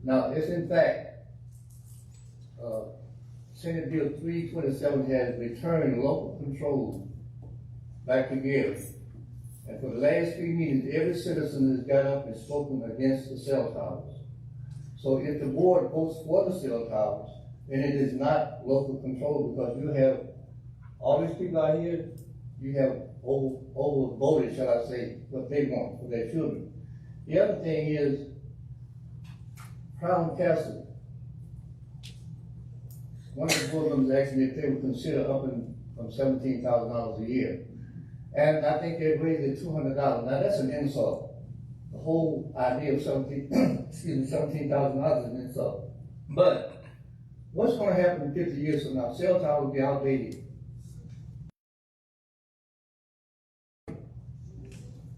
Now, if in fact, Senate Bill 327 has returned local control back to Gary. And for the last 3 meetings, every citizen has got up and spoken against the cell towers. So if the board votes for the cell towers, then it is not local control, because you have all these people out here, you have overvoted, shall I say, what they want for their children. The other thing is Crown Castle. One of the board members asked me if they would consider upping from $17,000 a year. And I think they raised it $200. Now that's an insult. The whole idea of $17,000 is an insult. But what's going to happen in 50 years from now? Cell tower will be outdated.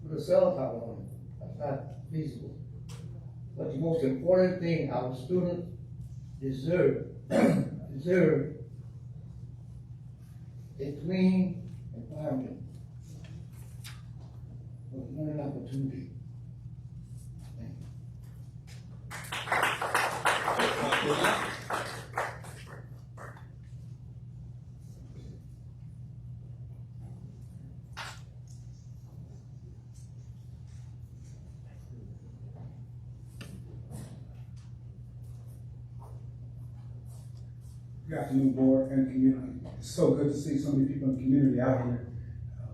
With a cell tower on it, that's not feasible. But the most important thing, our students deserve a clean environment with learning opportunity. Thank you. Good afternoon, board and community. It's so good to see so many people in the community out here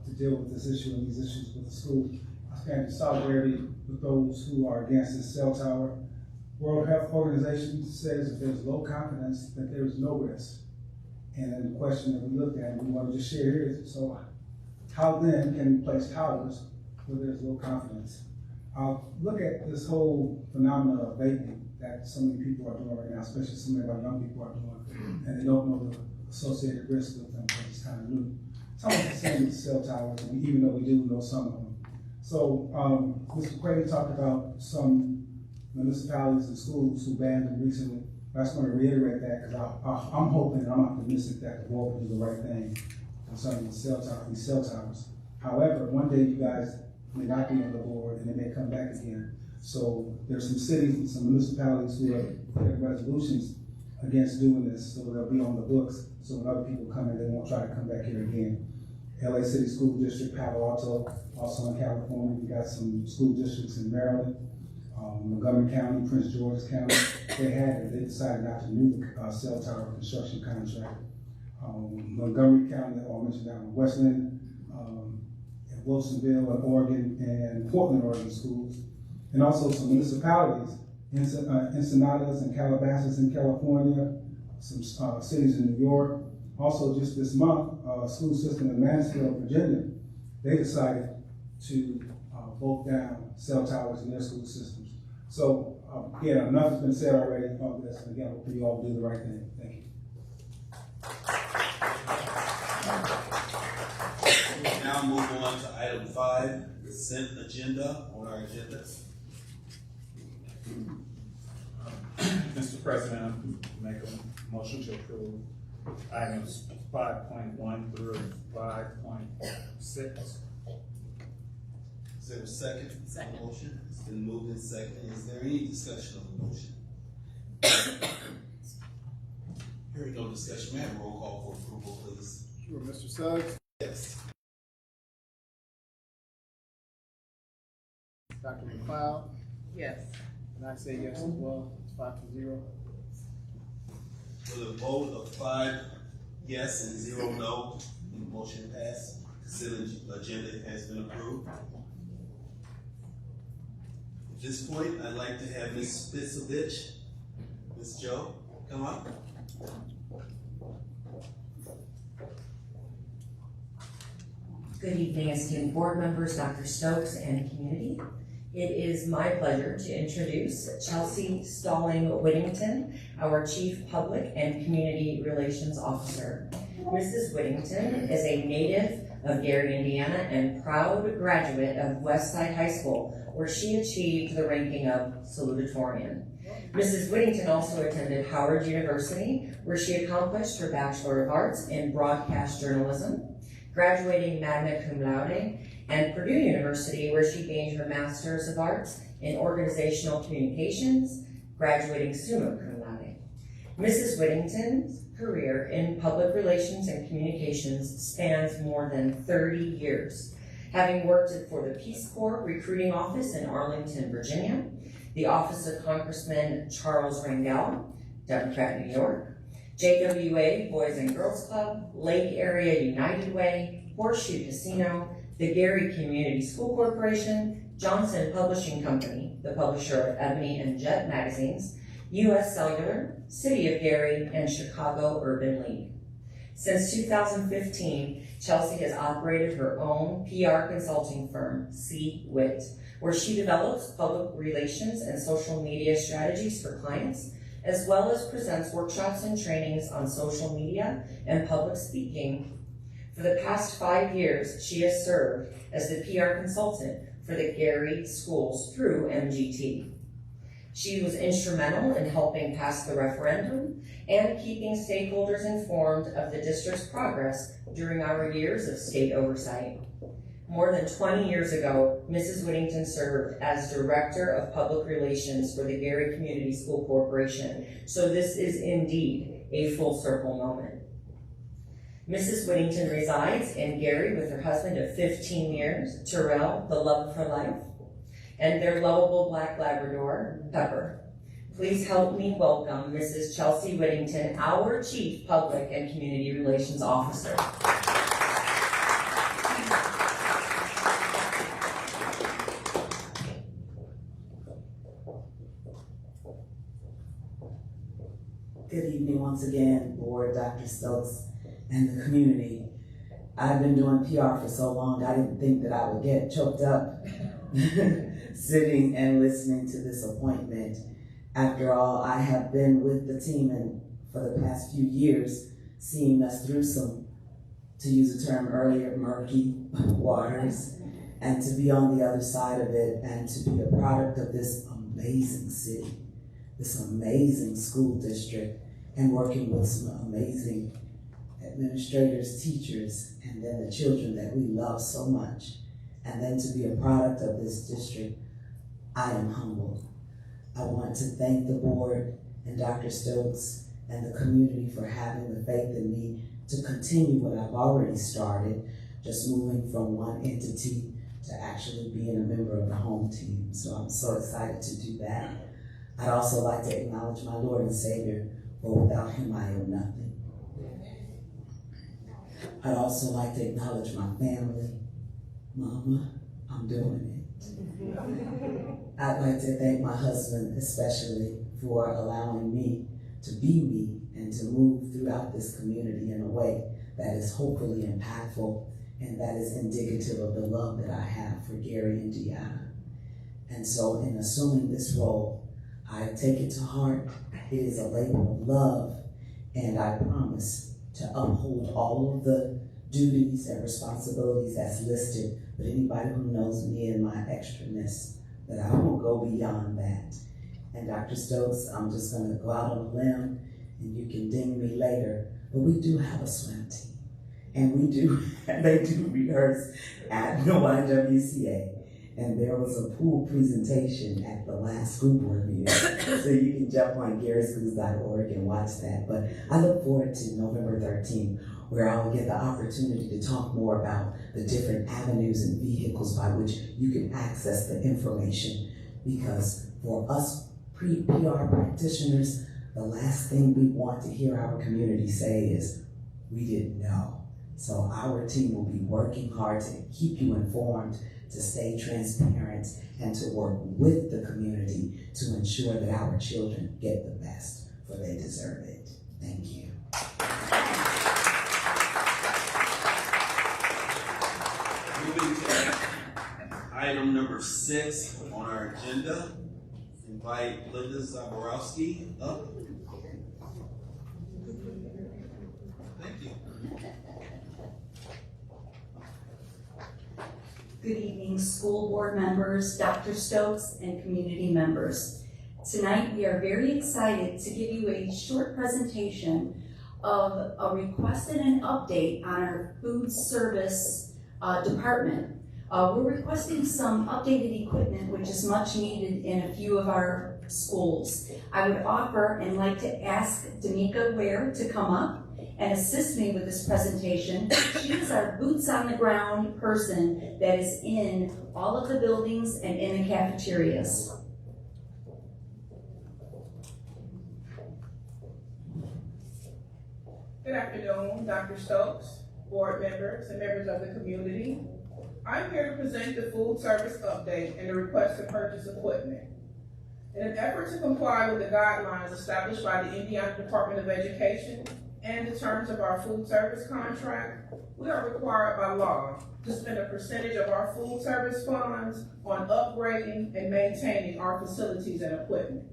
to deal with this issue and these issues with the school. I stand in solidarity with those who are against this cell tower. World Health Organization says if there's low confidence, that there is no risk. And then the question that we looked at and we want to just share here is, so how then can we place towers where there's low confidence? Look at this whole phenomenon of vaping that so many people are doing right now, especially so many of our young people are doing, and they don't know the associated risk with them because it's kind of new. It's almost the same with cell towers, and even though we do know some of them. So Mr. Quayle talked about some municipalities and schools who banned them recently. I just want to reiterate that because I'm hoping and I'm optimistic that the board will do the right thing concerning these cell towers. However, one day you guys may not be on the board and it may come back again. So there's some cities and some municipalities who have put resolutions against doing this, so they'll be on the books. So when other people come in, they won't try to come back here again. LA City School District, Palo Alto, also in California. We got some school districts in Maryland, Montgomery County, Prince George's County. They decided not to renew the cell tower construction contract. Montgomery County, I mentioned that one, Westland, Wilsonville, Oregon, and Portland, Oregon schools. And also some municipalities, Ensenadas and Calabasas in California, some cities in New York. Also just this month, a school system in Mansfield, Virginia, they decided to vote down cell towers in their school systems. So again, enough has been said already on this, and again, hopefully you all do the right thing. Thank you. We now move on to item 5, consent agenda on our agenda. Mr. President, I make a motion to approve items 5.1 through 5.6. Is there a second? Second. Motion? It's been moved and seconded. Is there any discussion on the motion? Hearing no discussion, may I have a roll call for approval, please? Sure, Mr. Suggs? Yes. Dr. McLeod? Yes. And I say yes as well. It's 5-0. With a vote of 5 yes and 0 no, the motion passed. Consent agenda has been approved. At this point, I'd like to have Ms. Spitzovich, Ms. Joe, come up. Good evening, esteemed board members, Dr. Stokes, and community. It is my pleasure to introduce Chelsea Stalling Whittington, our Chief Public and Community Relations Officer. Mrs. Whittington is a native of Gary, Indiana, and proud graduate of Westside High School, where she achieved the ranking of salutatorian. Mrs. Whittington also attended Howard University, where she accomplished her Bachelor of Arts in Broadcast Journalism, graduating magna cum laude, and Purdue University, where she gained her Master's of Arts in Organizational Communications, graduating summa cum laude. Mrs. Whittington's career in public relations and communications spans more than 30 years, having worked for the Peace Corps Recruiting Office in Arlington, Virginia, the Office of Congressman Charles Rangel, Democrat, New York, JWA Boys and Girls Club, Lake Area United Way, Horseshoe Casino, the Gary Community School Corporation, Johnson Publishing Company, the publisher of Ebony and Jet magazines, U.S. Cellular, City of Gary, and Chicago Urban League. Since 2015, Chelsea has operated her own PR consulting firm, C-WIT, where she develops public relations and social media strategies for clients, as well as presents workshops and trainings on social media and public speaking. For the past 5 years, she has served as the PR consultant for the Gary schools through MGT. She was instrumental in helping pass the referendum and keeping stakeholders informed of the district's progress during our years of state oversight. More than 20 years ago, Mrs. Whittington served as Director of Public Relations for the Gary Community School Corporation, so this is indeed a full circle moment. Mrs. Whittington resides in Gary with her husband of 15 years, Terrell, the love of her life, and their lovable black Labrador, Pepper. Please help me welcome Mrs. Chelsea Whittington, our Chief Public and Community Relations Officer. Good evening once again, Board, Dr. Stokes, and the community. I've been doing PR for so long, I didn't think that I would get choked up sitting and listening to this appointment. After all, I have been with the team and for the past few years, seeing us through some, to use a term earlier, murky waters, and to be on the other side of it and to be a product of this amazing city, this amazing school district, and working with some amazing administrators, teachers, and then the children that we love so much. And then to be a product of this district, I am humbled. I want to thank the board and Dr. Stokes and the community for having the faith in me to continue what I've already started, just moving from one entity to actually being a member of the home team. So I'm so excited to do that. I'd also like to acknowledge my Lord and Savior, for without him I am nothing. I'd also like to acknowledge my family. Mama, I'm doing it. I'd like to thank my husband especially for allowing me to be me and to move throughout this community in a way that is hopefully impactful and that is indicative of the love that I have for Gary, Indiana. And so in assuming this role, I take it to heart. It is a labor of love, and I promise to uphold all of the duties and responsibilities that's listed, but anybody who knows me and my extraness, that I won't go beyond that. And Dr. Stokes, I'm just gonna go out on a limb, and you can ding me later, but we do have a swim team. And they do rehearse at the YWCA. And there was a pool presentation at the last school board meeting. So you can jump on GarySchools.org and watch that. But I look forward to November 13th, where I'll get the opportunity to talk more about the different avenues and vehicles by which you can access the information. Because for us PR practitioners, the last thing we want to hear our community say is, we didn't know. So our team will be working hard to keep you informed, to stay transparent, and to work with the community to ensure that our children get the best, for they deserve it. Thank you. Moving to item number 6 on our agenda, invite Linda Zaborowski up. Thank you. Good evening, school board members, Dr. Stokes, and community members. Tonight, we are very excited to give you a short presentation of a request and an update on our food service department. We're requesting some updated equipment, which is much needed in a few of our schools. I would offer and like to ask Damika Ware to come up and assist me with this presentation. She is our boots on the ground person that is in all of the buildings and in the cafeterias. Good afternoon, Dr. Stokes, board members, and members of the community. I'm here to present the food service update and the request to purchase equipment. In an effort to comply with the guidelines established by the Indiana Department of Education and the terms of our food service contract, we are required by law to spend a percentage of our food service funds on upgrading and maintaining our facilities and equipment.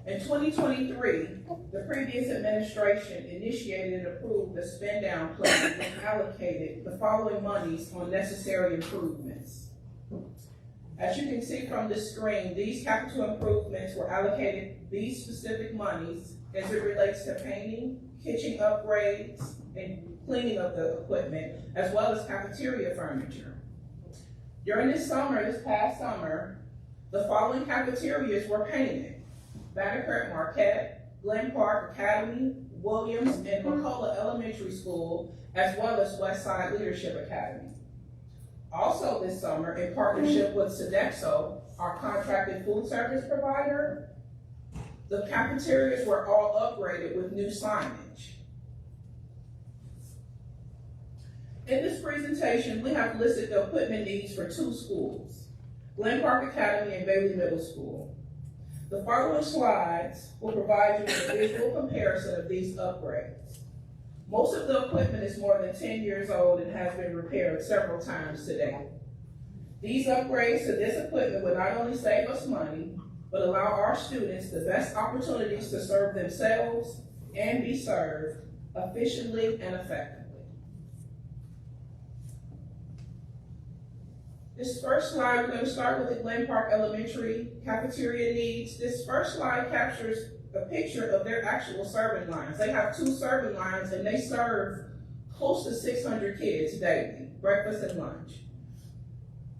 In 2023, the previous administration initiated and approved a spend down plan and allocated the following monies on necessary improvements. As you can see from the screen, these capital improvements were allocated these specific monies as it relates to painting, kitchen upgrades, and cleaning of the equipment, as well as cafeteria furniture. During this past summer, the following cafeterias were painted: Banneker Marquette, Glen Park Academy, Williams, and McCullough Elementary School, as well as Westside Leadership Academy. Also this summer, in partnership with Sodexo, our contracted food service provider, the cafeterias were all upgraded with new signage. In this presentation, we have listed the equipment needs for two schools, Glen Park Academy and Bailey Middle School. The following slides will provide you with a visual comparison of these upgrades. Most of the equipment is more than 10 years old and has been repaired several times today. These upgrades to this equipment will not only save us money, but allow our students the best opportunities to serve themselves and be served efficiently and effectively. This first slide, we're going to start with the Glen Park Elementary cafeteria needs. This first slide captures a picture of their actual serving lines. They have 2 serving lines and they serve close to 600 kids daily, breakfast and lunch.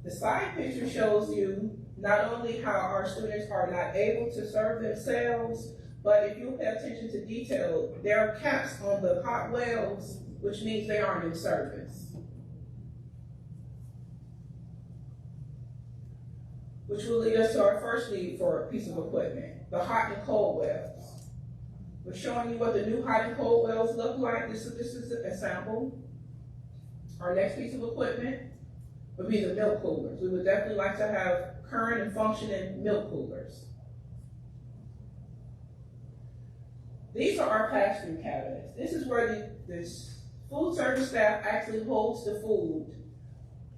The side picture shows you not only how our students are not able to serve themselves, but if you pay attention to detail, there are caps on the hot wells, which means they aren't in service. Which will lead us to our first need for a piece of equipment, the hot and cold wells. We're showing you what the new hot and cold wells look like. This is a sample. Our next piece of equipment would be the milk coolers. We would definitely like to have current and functioning milk coolers. These are our pass-through cabinets. This is where the food service staff actually holds the food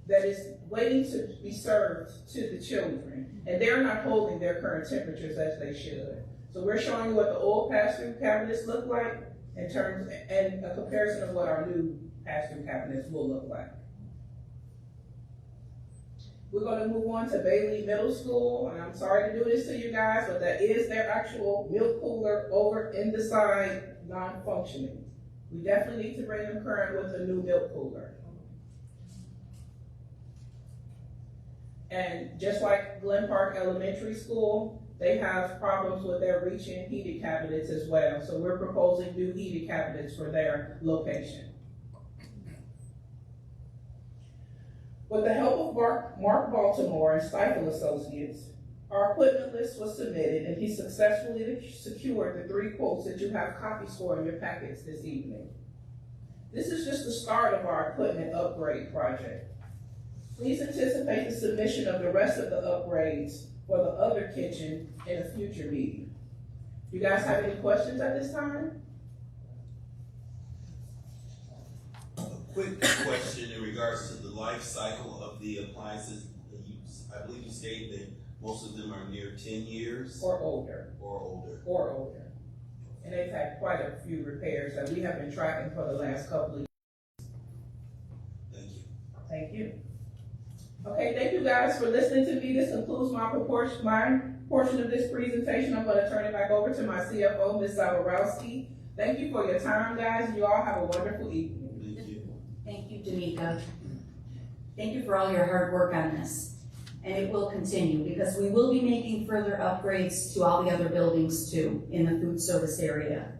that is waiting to be served to the children, and they're not holding their current temperatures as they should. So we're showing you what the old pass-through cabinets look like in terms, and a comparison of what our new pass-through cabinets will look like. We're going to move on to Bailey Middle School, and I'm sorry to do this to you guys, but that is their actual milk cooler over in the side, non-functioning. We definitely need to bring them current with a new milk cooler. And just like Glen Park Elementary School, they have problems with their reach-in heated cabinets as well. So we're proposing new heated cabinets for their location. With the help of Mark Baltimore and Stifel Associates, our equipment list was submitted and he successfully secured the 3 quotes that you have copies for in your packets this evening. This is just the start of our equipment upgrade project. Please anticipate the submission of the rest of the upgrades for the other kitchen in a future meeting. You guys have any questions at this time? A quick question in regards to the life cycle of the appliances. I believe you stated that most of them are near 10 years? Or older. Or older. Or older. And they've had quite a few repairs that we have been tracking for the last couple of years. Thank you. Thank you. Okay, thank you guys for listening to me. This concludes my portion of this presentation. I'm gonna turn it back over to my CFO, Ms. Zaborowski. Thank you for your time, guys. You all have a wonderful evening. Thank you, Danica. Thank you for all your hard work on this. And it will continue because we will be making further upgrades to all the other buildings too in the food service area.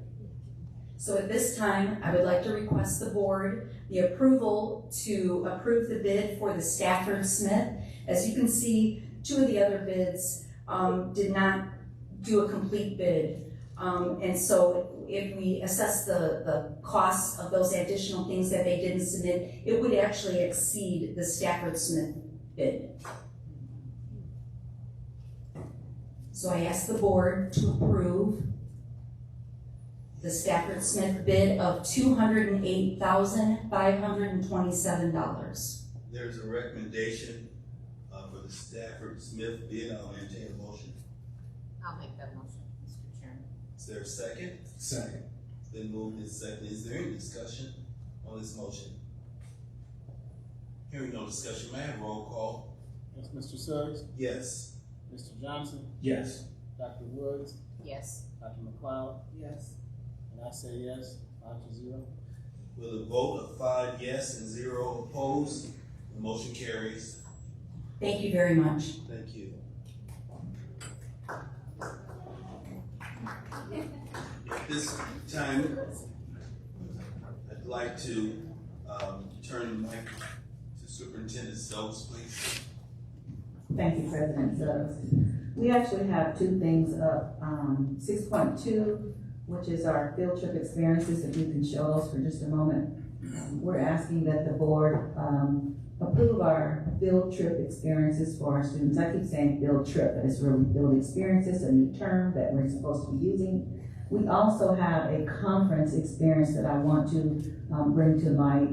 So at this time, I would like to request the board the approval to approve the bid for the Stafford Smith. As you can see, 2 of the other bids did not do a complete bid. And so if we assess the costs of those additional things that they didn't submit, it would actually exceed the Stafford Smith bid. So I ask the board to approve the Stafford Smith bid of $208,527. There's a recommendation for the Stafford Smith bid. I'll entertain a motion. I'll make that motion, Mr. Chairman. Is there a second? Second. It's been moved and seconded. Is there any discussion on this motion? Hearing no discussion, may I have roll call? Yes, Mr. Suggs, Yes. Mr. Johnson, Yes. Dr. Woods, Yes. Dr. McLeod, Yes. and I say yes, 5-0. With a vote of 5 yes and 0 opposed, the motion carries. Thank you very much. Thank you. At this time, I'd like to turn the mic to Superintendent Stokes, please. Thank you, President Suggs. We actually have 2 things up. 6.2, which is our field trip experiences, if you can show us for just a moment. We're asking that the board approve our field trip experiences for our students. I keep saying field trip, but it's really field experiences, a new term that we're supposed to be using. We also have a conference experience that I want to bring to light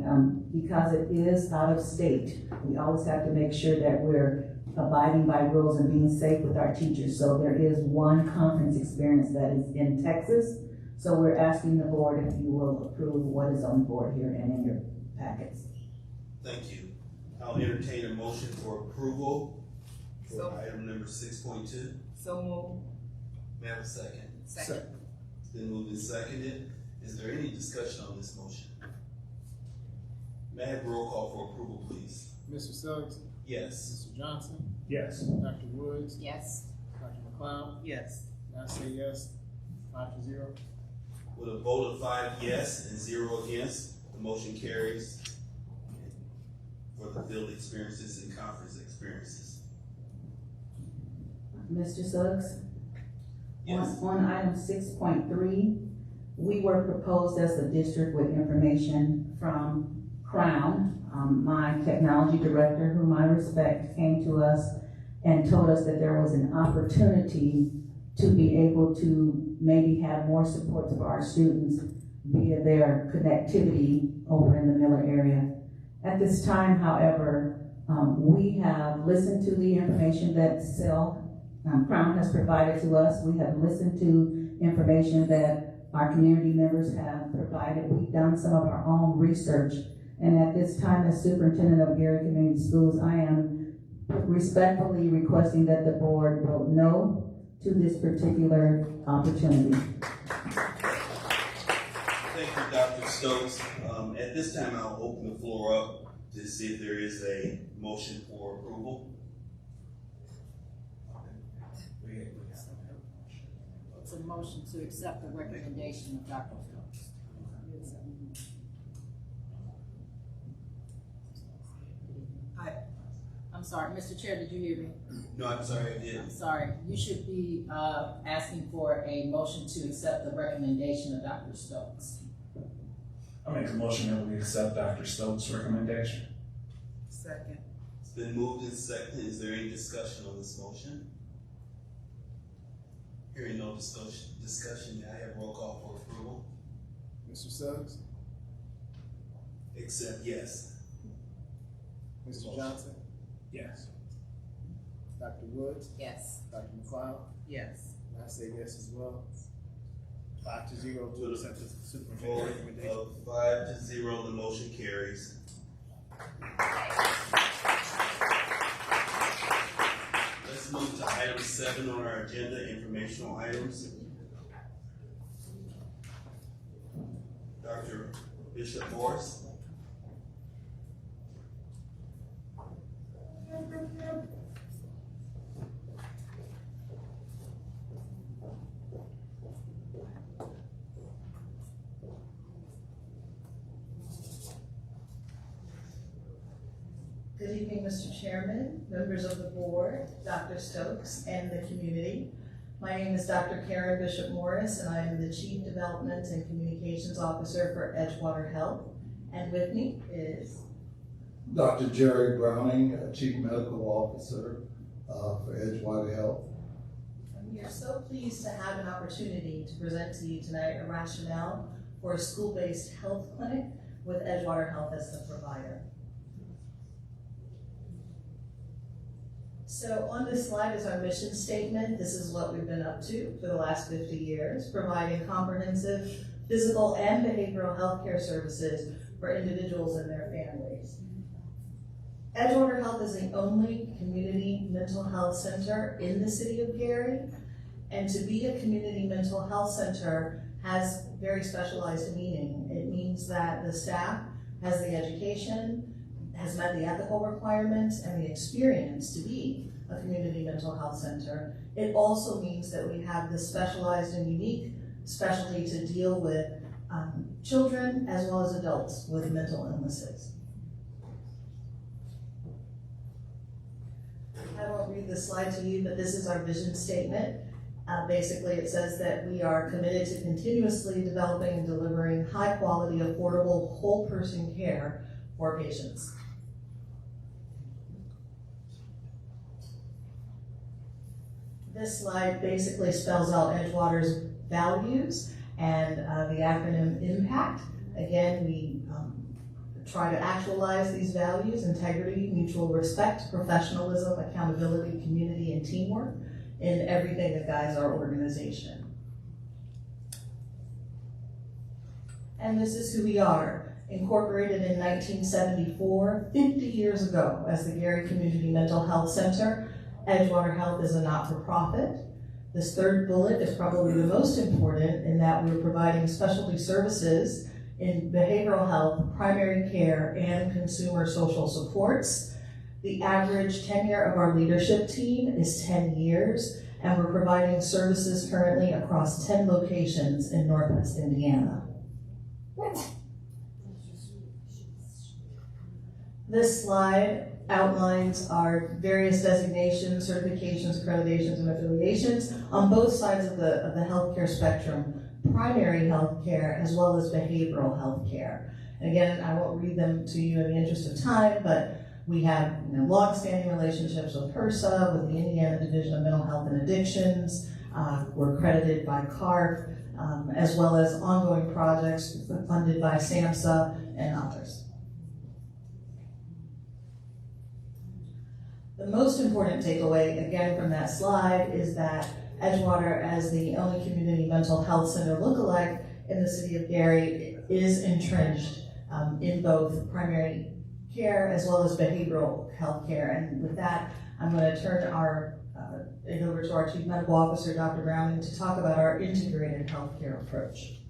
because it is out of state. We always have to make sure that we're abiding by rules and being safe with our teachers. So there is one conference experience that is in Texas. So we're asking the board if you will approve what is on the board here and in your packets. Thank you. I'll entertain a motion for approval for item number 6.2. So moved. May I have a second? Second. It's been moved and seconded. Is there any discussion on this motion? May I have roll call for approval, please? Mr. Suggs, Yes. Mr. Johnson, Yes. Dr. Woods, Yes. Dr. McLeod, Yes. and I say yes, 5-0. With a vote of 5 yes and 0 against, the motion carries for the field experiences and conference experiences. Mr. Suggs? Yes. On item 6.3, we were proposed as the district with information from Crown. My technology director, whom I respect, came to us and told us that there was an opportunity to be able to maybe have more support for our students via their connectivity over in the Miller area. At this time, however, we have listened to the information that Crown has provided to us. We have listened to information that our community members have provided. We've done some of our own research. And at this time, as superintendent of Gary Community Schools, I am respectfully requesting that the board vote no to this particular opportunity. Thank you, Dr. Stokes. At this time, I'll open the floor up to see if there is a motion for approval. It's a motion to accept the recommendation of Dr. Stokes. I'm sorry, Mr. Chair, did you hear me? No, I'm sorry, I didn't. I'm sorry. You should be asking for a motion to accept the recommendation of Dr. Stokes. I make a motion that we accept Dr. Stokes' recommendation. Second. It's been moved and seconded. Is there any discussion on this motion? Hearing no discussion, may I have roll call for approval? Mr. Suggs, Except yes. Mr. Johnson, Yes. Dr. Woods, Yes. Dr. McLeod, Yes. and I say yes as well. 5-0 to accept the superintendent's Vote recommendation. of 5-0, the motion carries. let's move to item 7 on our agenda, informational items. Dr. Bishop Morris. Good evening, Mr. Chairman, members of the board, Dr. Stokes, and the community. My name is Dr. Karen Bishop Morris, and I am the Chief Development and Communications Officer for Edgewater Health. And with me is Dr. Jerry Browning, Chief Medical Officer for Edgewater Health. We are so pleased to have an opportunity to present to you tonight a rationale for a school-based health clinic with Edgewater Health as the provider. So on this slide is our mission statement. This is what we've been up to for the last 50 years, providing comprehensive physical and behavioral health care services for individuals and their families. Edgewater Health is the only community mental health center in the city of Gary, and to be a community mental health center has very specialized meaning. It means that the staff has the education, has met the ethical requirements and the experience to be a community mental health center. It also means that we have the specialized and unique specialty to deal with children as well as adults with mental illnesses. I won't read the slide to you, but this is our vision statement. Basically, it says that we are committed to continuously developing and delivering high quality, affordable, whole person care for patients. This slide basically spells out Edgewater's values and the acronym IMPACT. Again, we try to actualize these values: integrity, mutual respect, professionalism, accountability, community, and teamwork in everything that guides our organization. And this is who we are. Incorporated in 1974, 50 years ago, as the Gary Community Mental Health Center, Edgewater Health is a not-for-profit. This third bullet is probably the most important in that we're providing specialty services in behavioral health, primary care, and consumer social supports. The average tenure of our leadership team is 10 years, and we're providing services currently across 10 locations in Northwest Indiana. This slide outlines our various designations, certifications, accreditations, and affiliations on both sides of the healthcare spectrum: primary health care as well as behavioral health care. And again, I won't read them to you in the interest of time, but we have long-standing relationships with HRSA, with the Indiana Division of Mental Health and Addictions. We're accredited by CARF, as well as ongoing projects funded by SAMHSA and others. The most important takeaway, again, from that slide is that Edgewater, as the only community mental health center lookalike in the city of Gary, is entrenched in both primary care as well as behavioral health care. And with that, I'm going to turn it over to our Chief Medical Officer, Dr. Browning, to talk about our integrated healthcare approach.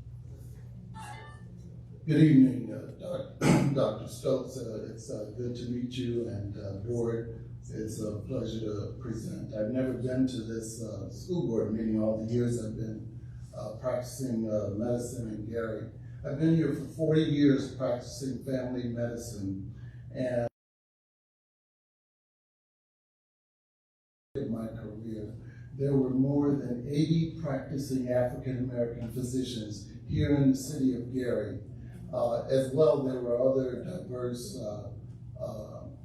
Good evening, Dr. Stokes. It's good to meet you and board. It's a pleasure to present. I've never been to this school board meeting all the years I've been practicing medicine in Gary. I've been here for 40 years practicing family medicine, and in my career, there were more than 80 practicing African American physicians here in the city of Gary. As well, there were other diverse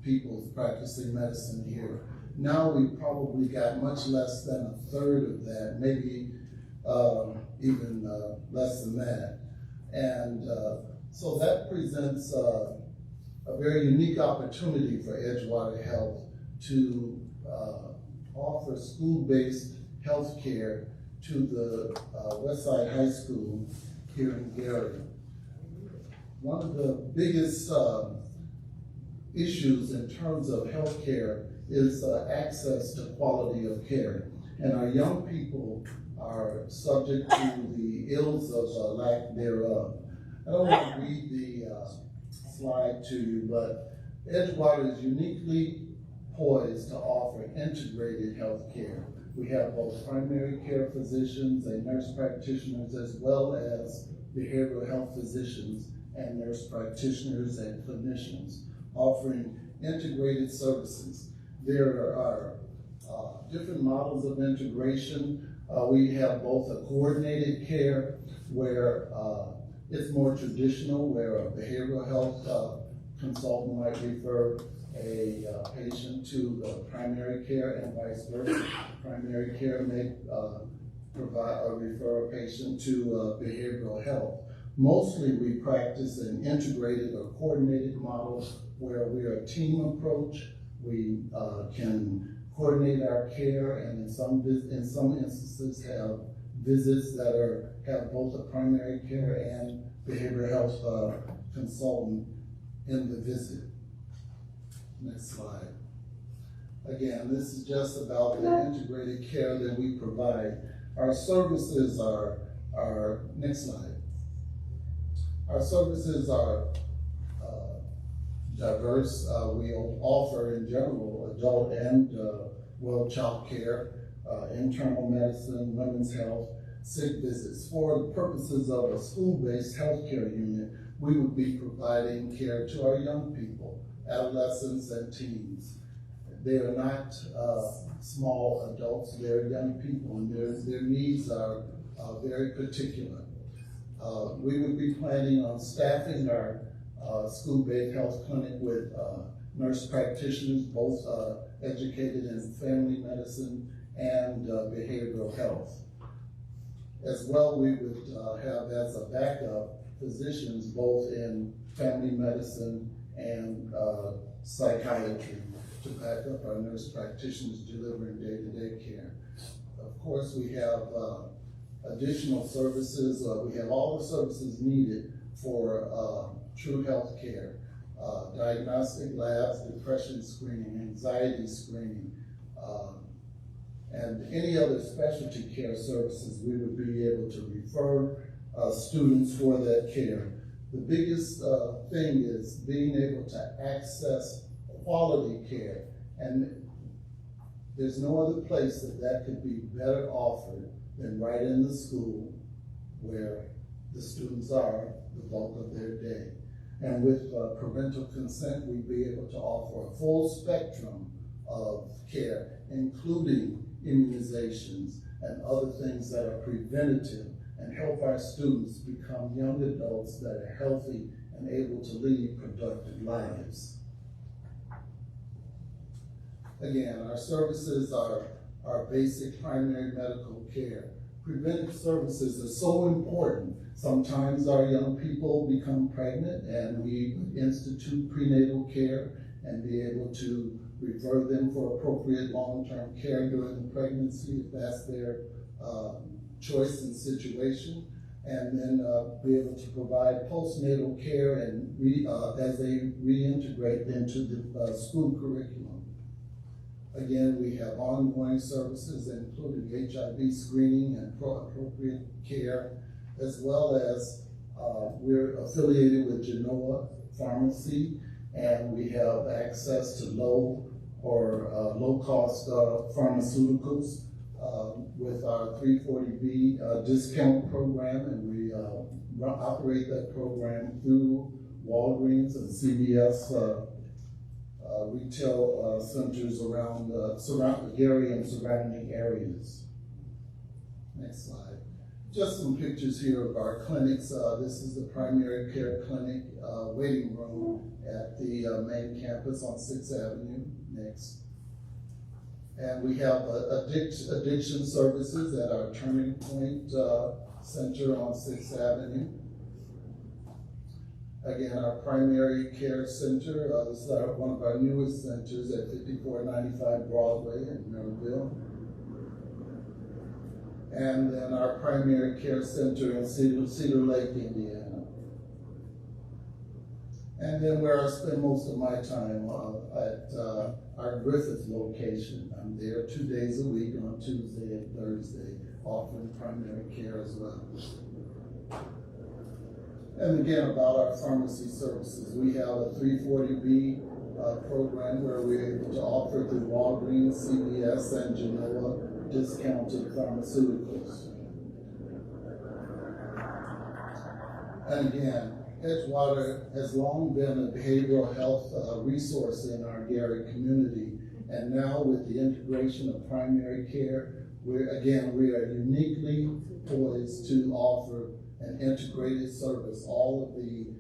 people practicing medicine here. Now we've probably got much less than a third of that, maybe even less than that. And so that presents a very unique opportunity for Edgewater Health to offer school-based health care to the Westside High School here in Gary. One of the biggest issues in terms of health care is access to quality of care. And our young people are subject to the ills of lack thereof. I don't want to read the slide to you, but Edgewater is uniquely poised to offer integrated health care. We have both primary care physicians and nurse practitioners, as well as behavioral health physicians and nurse practitioners and clinicians, offering integrated services. There are different models of integration. We have both a coordinated care where it's more traditional, where a behavioral health consultant might refer a patient to primary care and vice versa. Primary care may refer a patient to behavioral health. Mostly we practice an integrated or coordinated model where we are a team approach. We can coordinate our care, and in some instances have visits that have both a primary care and behavioral health consultant in the visit. Next slide. Again, this is just about the integrated care that we provide. Our services are next slide. Our services are diverse. We offer in general adult and child care, internal medicine, women's health, sick visits. For the purposes of a school-based healthcare unit, we would be providing care to our young people, adolescents and teens. They are not small adults, they're young people, and their needs are very particular. We would be planning on staffing our school-based health clinic with nurse practitioners, both educated in family medicine and behavioral health. As well, we would have as a backup physicians both in family medicine and psychiatry to back up our nurse practitioners delivering day-to-day care. Of course, we have additional services. We have all the services needed for true health care. Diagnostic labs, depression screening, anxiety screening, and any other specialty care services we would be able to refer students for that care. The biggest thing is being able to access quality care, and there's no other place that could be better offered than right in the school where the students are the bulk of their day. And with parental consent, we'd be able to offer a full spectrum of care, including immunizations and other things that are preventative, and help our students become young adults that are healthy and able to lead productive lives. Again, our services are basic primary medical care. Preventive services are so important. Sometimes our young people become pregnant and we institute prenatal care and be able to refer them for appropriate long-term care during the pregnancy if that's their choice and situation, and then be able to provide postnatal care and as they reintegrate into the school curriculum. Again, we have ongoing services including HIV screening and appropriate care, as well as we're affiliated with Genoa Pharmacy, and we have access to low-cost pharmaceuticals with our 340B discount program, and we operate that program through Walgreens and CVS retail centers around Gary and surrounding areas. Next slide. Just some pictures here of our clinics. This is the primary care clinic waiting room at the main campus on 6th Avenue. Next. And we have addiction services at our Turning Point Center on 6th Avenue. Again, our primary care center, this is one of our newest centers at 5495 Broadway in Maryville. And then our primary care center in Cedar Lake, Indiana. And then where I spend most of my time at our Griffith location. I'm there 2 days a week on Tuesday and Thursday, offering primary care as well. And again, about our pharmacy services, we have a 340B program where we're able to offer through Walgreens, CVS, and Genoa discounted pharmaceuticals. And again, Edgewater has long been a behavioral health resource in our Gary community. And now with the integration of primary care, we are uniquely poised to offer an integrated service. All of the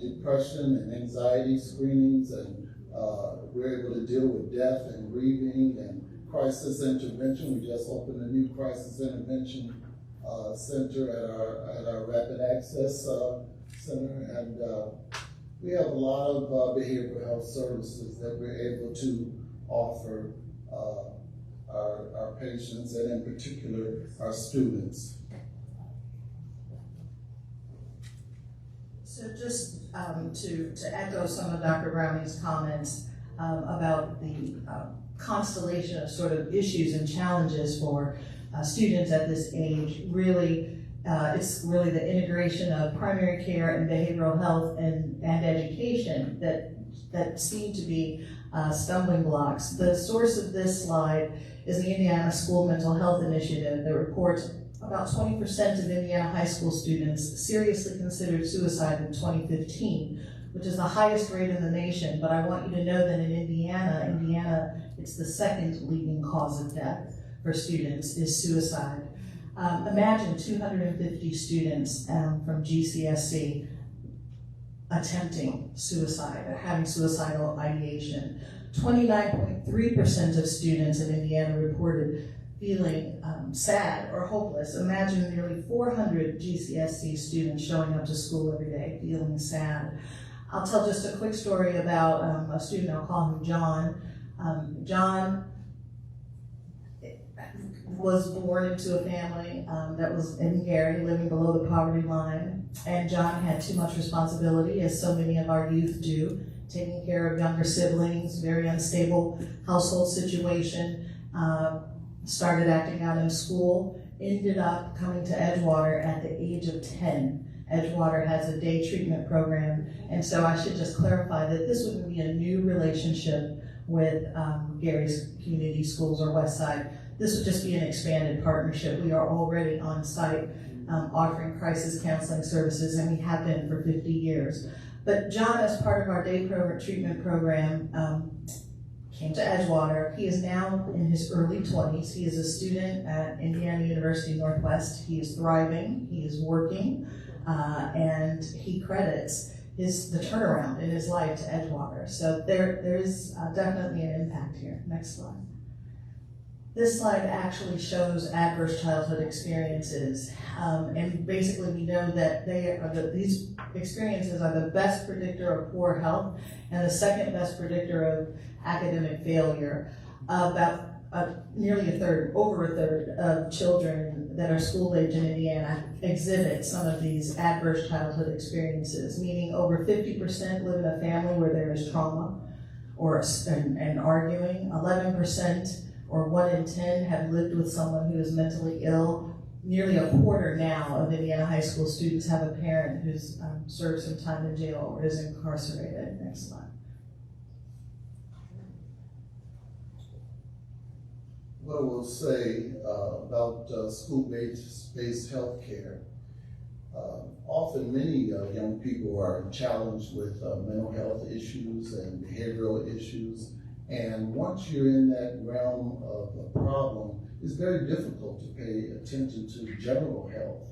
depression and anxiety screenings, and we're able to deal with death and grieving and crisis intervention. We just opened a new crisis intervention center at our Rapid Access Center, and we have a lot of behavioral health services that we're able to offer our patients, and in particular our students. So just to echo some of Dr. Browning's comments about the constellation of sort of issues and challenges for students at this age, really, it's really the integration of primary care and behavioral health and education that seem to be stumbling blocks. The source of this slide is the Indiana School Mental Health Initiative that reports about 20% of Indiana high school students seriously considered suicide in 2015, which is the highest rate in the nation. But I want you to know that in Indiana, it's the second leading cause of death for students is suicide. Imagine 250 students from GCSC attempting suicide, or having suicidal ideation. 29.3% of students in Indiana reported feeling sad or hopeless. Imagine nearly 400 GCSE students showing up to school every day feeling sad. I'll tell just a quick story about a student, I'll call him John. John was born into a family that was in Gary, living below the poverty line. And John had too much responsibility, as so many of our youth do, taking care of younger siblings, very unstable household situation. Started acting out in school, ended up coming to Edgewater at the age of 10. Edgewater has a day treatment program, and so I should just clarify that this wouldn't be a new relationship with Gary's Community Schools or Westside. This would just be an expanded partnership. We are already on site offering crisis counseling services, and we have been for 50 years. But John, as part of our day treatment program, came to Edgewater. He is now in his early 20s. He is a student at Indiana University Northwest. He is thriving, he is working, and he credits the turnaround in his life to Edgewater. So there is definitely an impact here. Next slide. This slide actually shows adverse childhood experiences, and basically we know that these experiences are the best predictor of poor health and the second best predictor of academic failure. About nearly over a third of children that are school age in Indiana exhibit some of these adverse childhood experiences, meaning over 50% live in a family where there is trauma and arguing. 11% or 1 in 10 have lived with someone who is mentally ill. Nearly a quarter now of Indiana high school students have a parent who's served some time in jail or is incarcerated. Next slide. What I will say about school-based health care, often many young people are challenged with mental health issues and behavioral issues. And once you're in that realm of a problem, it's very difficult to pay attention to general health.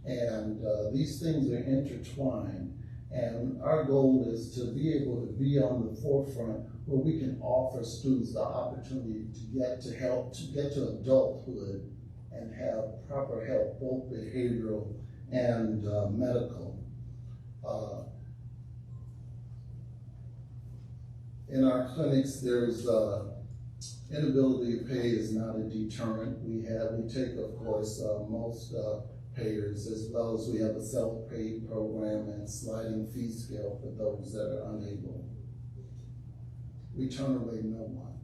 And these things are intertwined. And our goal is to be able to be on the forefront where we can offer students the opportunity to get to adulthood and have proper help, both behavioral and medical. In our clinics, there's Inability to pay is not a deterrent. We take, of course, most payers, as well as we have a self-pay program and sliding fee scale for those that are unable. We turn away no one.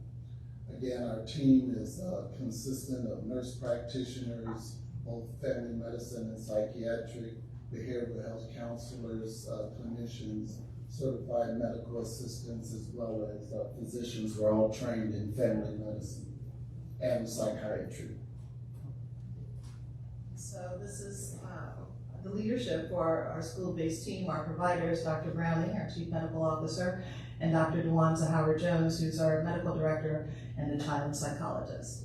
Again, our team is consistent of nurse practitioners, both family medicine and psychiatric, behavioral health counselors, clinicians, certified medical assistants, as well as physicians who are all trained in family medicine and psychiatry. So this is the leadership for our school-based team, our providers, Dr. Browning, our Chief Medical Officer, and Dr. Dewanza Howard-Jones, who's our Medical Director and the child psychiatrist.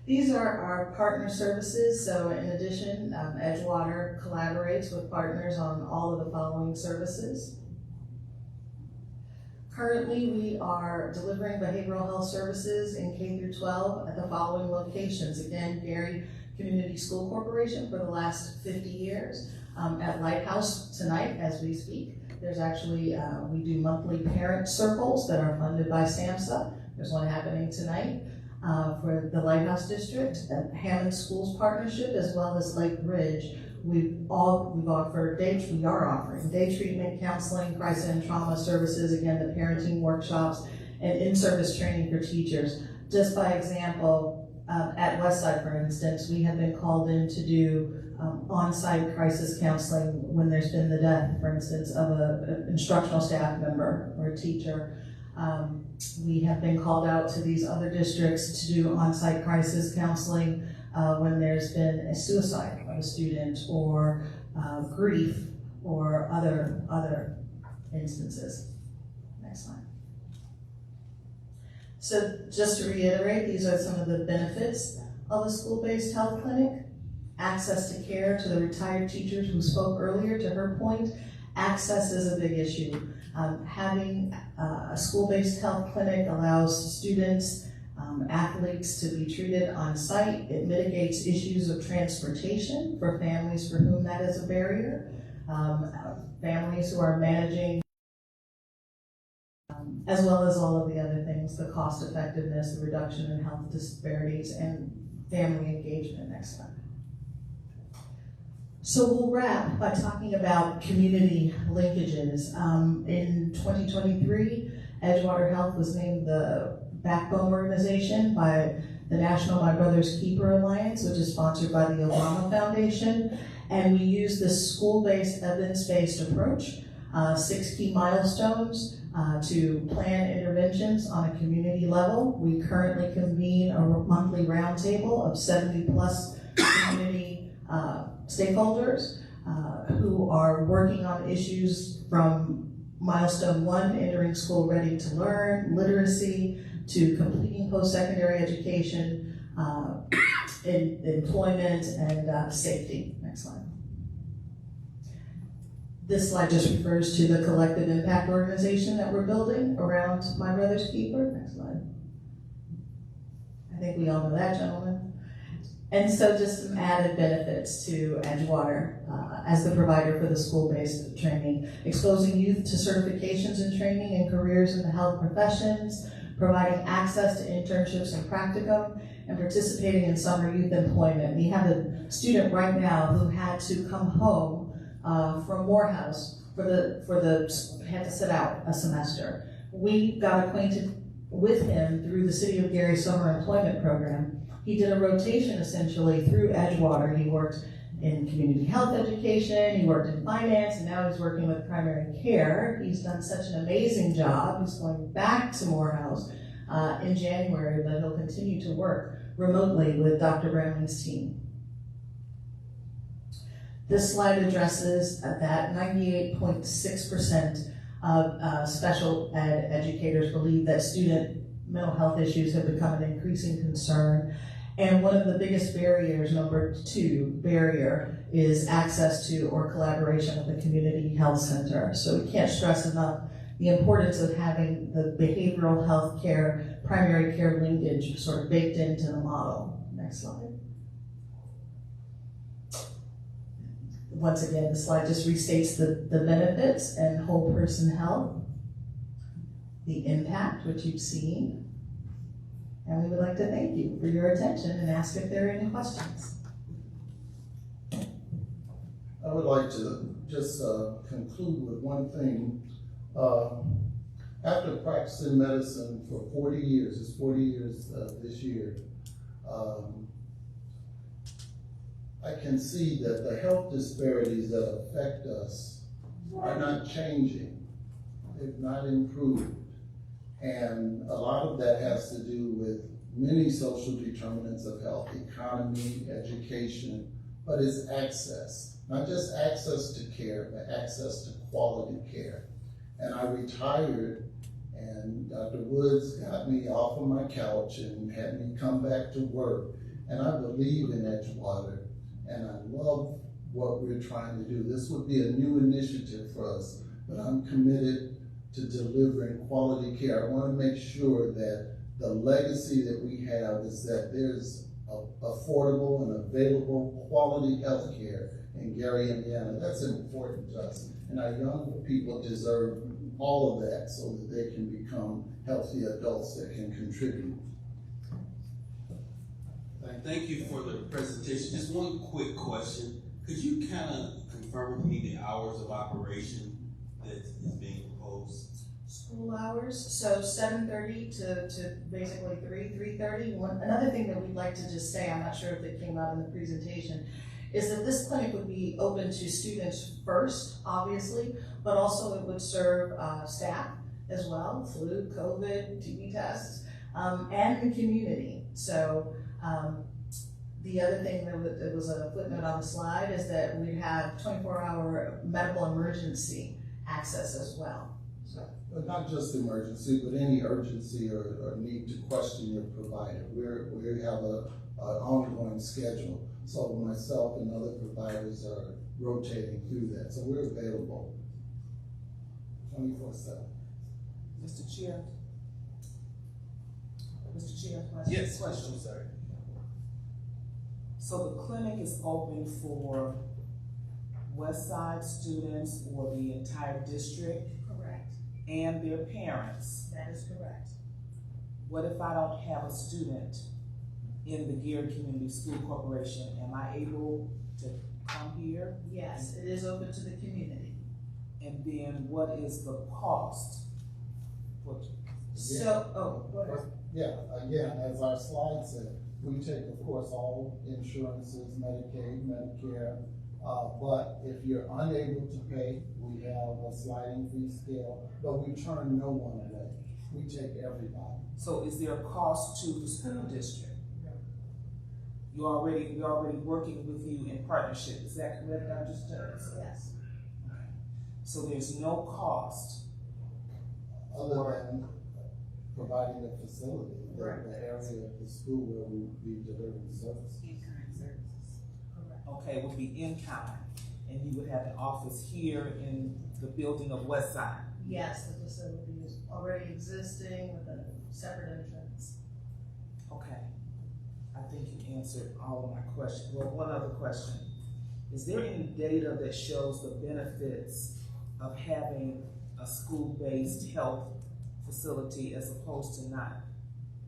These are our partner services. So in addition, Edgewater collaborates with partners on all of the following services. Currently, we are delivering behavioral health services in K through 12 at the following locations. Again, Gary Community School Corporation for the last 50 years. At Lighthouse tonight, as we speak, there's actually, we do monthly parent circles that are funded by SAMHSA. There's one happening tonight for the Lighthouse District, and Hammond Schools Partnership, as well as Lake Ridge. We are offering day treatment, counseling, crisis and trauma services, again, the parenting workshops, and in-service training for teachers. Just by example, at Westside, for instance, we have been called in to do on-site crisis counseling when there's been the death, for instance, of an instructional staff member or a teacher. We have been called out to these other districts to do on-site crisis counseling when there's been a suicide of a student or grief or other instances. Next slide. So just to reiterate, these are some of the benefits of a school-based health clinic. Access to care to the retired teachers who spoke earlier, to her point, access is a big issue. Having a school-based health clinic allows students, athletes to be treated on site. It mitigates issues of transportation for families for whom that is a barrier. Families who are managing, as well as all of the other things, the cost effectiveness, the reduction in health disparities, and family engagement. Next slide. So we'll wrap by talking about community linkages. In 2023, Edgewater Health was named the backbone organization by the National My Brother's Keeper Alliance, which is sponsored by the Obama Foundation. And we use this school-based, evidence-based approach, 6 key milestones to plan interventions on a community level. We currently convene a monthly roundtable of 70 plus community stakeholders who are working on issues from milestone 1, entering school ready to learn, literacy, to completing post-secondary education, employment, and safety. Next slide. This slide just refers to the collective impact organization that we're building around My Brother's Keeper. Next slide. I think we all know that, gentlemen. And so just some added benefits to Edgewater as the provider for the school-based training, exposing youth to certifications and training and careers in the health professions, providing access to internships and practicum, and participating in summer youth employment. We have a student right now who had to come home from Morehouse had to sit out a semester. We got acquainted with him through the City of Gary Summer Employment Program. He did a rotation essentially through Edgewater. He worked in community health education, he worked in finance, and now he's working with primary care. He's done such an amazing job. He's going back to Morehouse in January, but he'll continue to work remotely with Dr. Browning's team. This slide addresses that 98.6% of special ed educators believe that student mental health issues have become an increasing concern. And one of the biggest barriers, number 2 barrier, is access to or collaboration with the community health center. So we can't stress enough the importance of having the behavioral health care, primary care linkage sort of baked into the model. Next slide. Once again, the slide just restates the benefits and whole person health. the impact, which you've seen. And we would like to thank you for your attention and ask if there are any questions. I would like to just conclude with one thing. After practicing medicine for 40 years, it's 40 years this year, I can see that the health disparities that affect us are not changing. They've not improved. And a lot of that has to do with many social determinants of health, economy, education, but it's access. Not just access to care, but access to quality care. And I retired, and Dr. Woods got me off of my couch and had me come back to work. And I believe in Edgewater, and I love what we're trying to do. This would be a new initiative for us, but I'm committed to delivering quality care. I want to make sure that the legacy that we have is that there's affordable and available quality health care in Gary, Indiana. That's important to us. And our young people deserve all of that so that they can become healthy adults that can contribute. Thank you for the presentation. Just one quick question. Could you kind of confirm with me the hours of operation that is being proposed? School hours, so 7:30 to basically 3:30. Another thing that we'd like to just say, I'm not sure if it came out in the presentation, is that this clinic would be open to students first, obviously, but also it would serve staff as well, flu, COVID, TB tests, and the community. So the other thing that was a footnote on the slide is that we have 24-hour medical emergency access as well. So. But not just emergency, but any urgency or need to question your provider. We have an ongoing schedule. So myself and other providers are rotating through that. So we're available 24/7. Mr. Chair? Yes. Question. Sorry. So the clinic is open for West Side students or the entire district? Correct. And their parents? That is correct. What if I don't have a student in the Gary Community School Corporation? Am I able to come here? Yes, it is open to the community. And then what is the cost? Yeah, again, as our slide said, we take, of course, all insurances, Medicaid, Medicare, but if you're unable to pay, we have a sliding fee scale, but we turn no one away. We take everybody. So is there a cost to the school district? We're already working with you in partnership. Is that correct, Dr. Stokes? Yes. Okay. So there's no cost other than providing a facility, the area of the school where we will be delivering services. In-kind services. Correct. Okay, would be in kind, and you would have an office here in the building of West Side. Yes, the facility is already existing with a separate entrance. Okay, I think you answered all of my questions. Well, one other question. Is there any data that shows the benefits of having a school-based health facility as opposed to not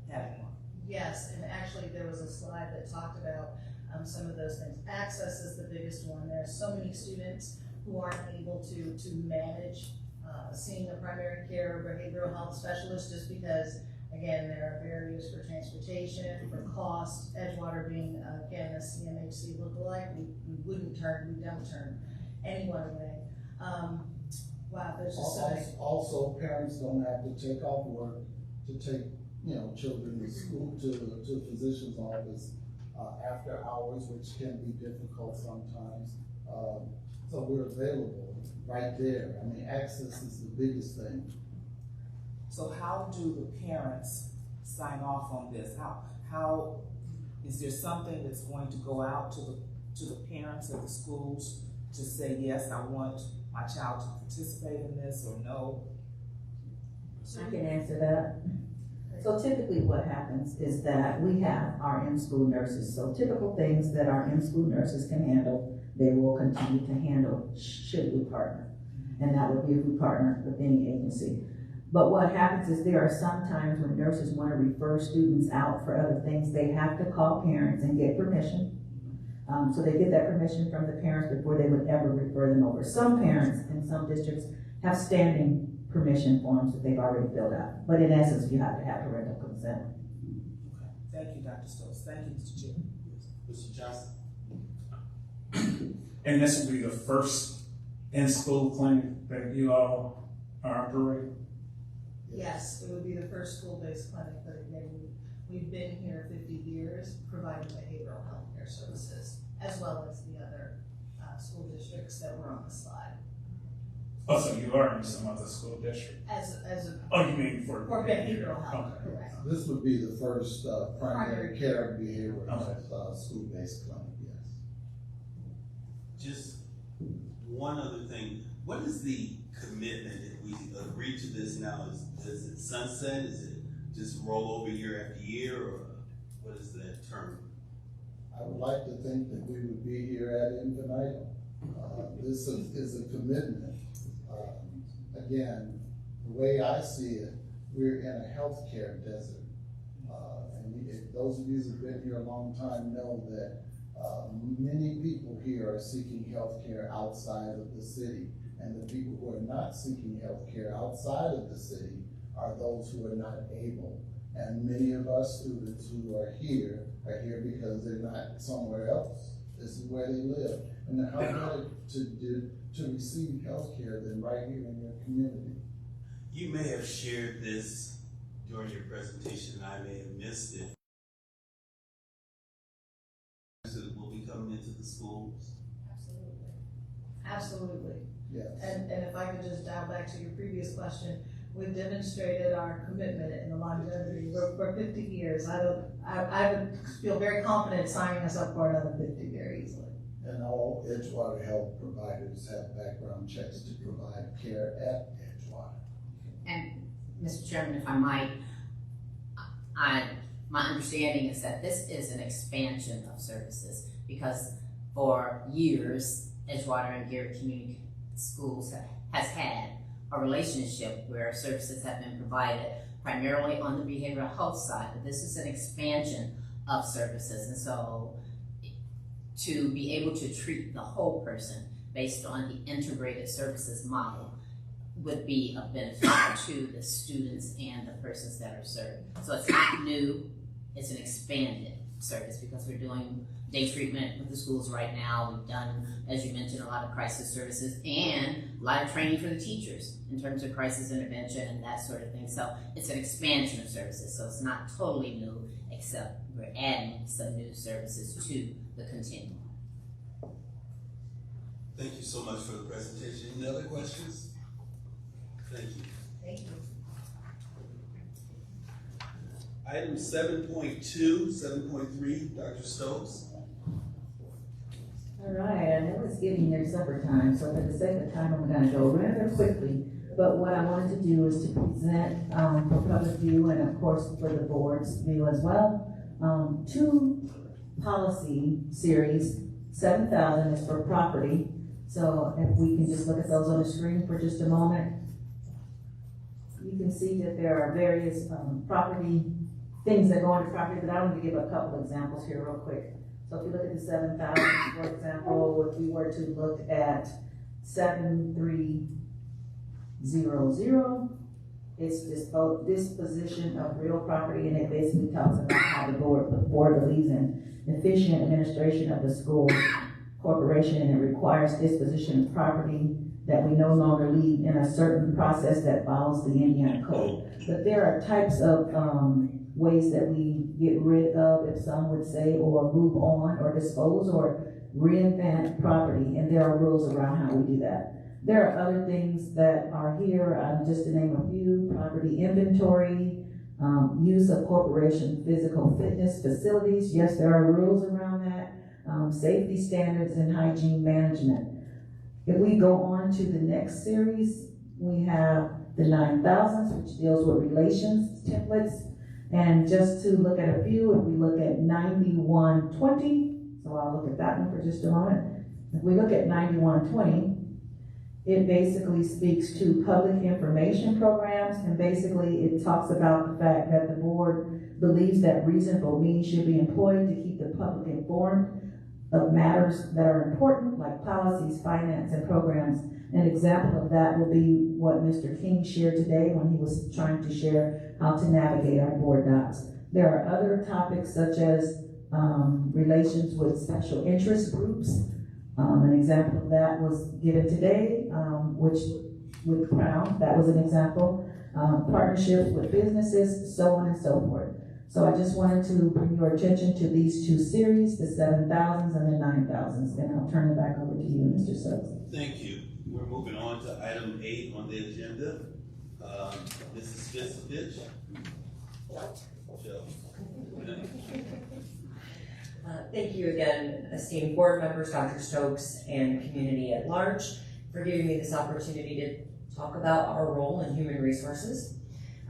having one? Yes, and actually there was a slide that talked about some of those things. Access is the biggest one. There are so many students who aren't able to manage seeing a primary care or behavioral health specialist just because, again, there are barriers for transportation, for cost. Edgewater being, again, a CMHC lookalike, we don't turn anyone away. Wow, there's just so many. Also, parents don't have to take off work to take, children to school, to physician's office after hours, which can be difficult sometimes. So we're available right there. I mean, access is the biggest thing. So how do the parents sign off on this? How is there something that's going to go out to the parents of the schools to say, yes, I want my child to participate in this, or no? I can answer that. So typically what happens is that we have our in-school nurses. So typical things that our in-school nurses can handle, they will continue to handle should we partner. And that would be if we partner with any agency. But what happens is there are some times when nurses want to refer students out for other things, they have to call parents and get permission. So they get that permission from the parents before they would ever refer them over. Some parents in some districts have standing permission forms that they've already filled out. But in essence, you have to have parental consent. Thank you, Dr. Stokes. Thank you, Mr. Chair. Mr. Johnson? And this will be the first in-school clinic that you all are operating? Yes, it would be the first school-based clinic, but again, we've been here 50 years providing behavioral health care services, as well as the other school districts that were on the slide. Oh, so you are in some other school district? As a Oh, you mean for behavioral health, okay. correct. This would be the first primary care behavioral health school-based clinic, yes. Just one other thing. What is the commitment if we agree to this now? Is it sunset? Is it just roll over year after year, or what is that term? I would like to think that we would be here ad infinitum. This is a commitment. Again, the way I see it, we're in a healthcare desert. Those of you who've been here a long time know that many people here are seeking healthcare outside of the city. And the people who are not seeking healthcare outside of the city are those who are not able. And many of our students who are here because they're not somewhere else. This is where they live. And how better to receive healthcare than right here in your community? You may have shared this during your presentation, and I may have missed it. Will be coming into the schools? Absolutely. Yes. And if I could just dial back to your previous question, we've demonstrated our commitment and the longevity. We're 50 years. I would feel very confident signing us up for another 50 very easily. And all Edgewater health providers have background checks to provide care at Edgewater. And Mr. Chairman, if I might, my understanding is that this is an expansion of services, because for years, Edgewater and Garrett Community Schools has had a relationship where services have been provided primarily on the behavioral health side, but this is an expansion of services. And so to be able to treat the whole person based on the integrated services model would be a benefit to the students and the persons that are served. So it's not new, it's an expanded service, because we're doing day treatment with the schools right now. We've done, as you mentioned, a lot of crisis services and a lot of training for the teachers in terms of crisis intervention and that sort of thing. So it's an expansion of services. So it's not totally new, except we're adding some new services to the continuum. Thank you so much for the presentation. Any other questions? Thank you. Thank you. Item 7.2, 7.3, Dr. Stokes. All right, I know it's getting near supper time, so for the sake of time, I'm gonna go rather quickly. But what I wanted to do is to present for public view and of course for the board's view as well, two policy series. 7,000 is for property. So if we can just look at those on the screen for just a moment. You can see that there are various property things that go into property, but I want to give a couple examples here real quick. So if you look at the 7,000, for example, if we were to look at 7300, it's disposition of real property, and it basically talks about how the board believes in efficient administration of the school corporation, and it requires disposition of property that we no longer leave in a certain process that follows the Indiana Code. But there are types of ways that we get rid of, if some would say, or move on, or dispose, or reinvent property, and there are rules around how we do that. There are other things that are here, just to name a few: property inventory, use of corporation physical fitness facilities. Yes, there are rules around that. Safety standards and hygiene management. If we go on to the next series, we have the 9,000s, which deals with relations templates. And just to look at a few, if we look at 9120, so I'll look at that one for just a moment. If we look at 9120, It basically speaks to public information programs, and basically it talks about the fact that the board believes that reasonable means should be employed to keep the public informed of matters that are important, like policies, finance, and programs. An example of that will be what Mr. King shared today when he was trying to share how to navigate our board docs. There are other topics such as relations with special interest groups. An example of that was given today, which with Crown, that was an example. Partnerships with businesses, so on and so forth. So I just wanted to bring your attention to these two series, the 7,000s and the 9,000s, and I'll turn it back over to you, Mr. Stokes. Thank you. We're moving on to item 8 on the agenda. Mrs. Fitzpatrick. Joe. Thank you again, esteemed board members, Dr. Stokes, and community at large, for giving me this opportunity to talk about our role in human resources.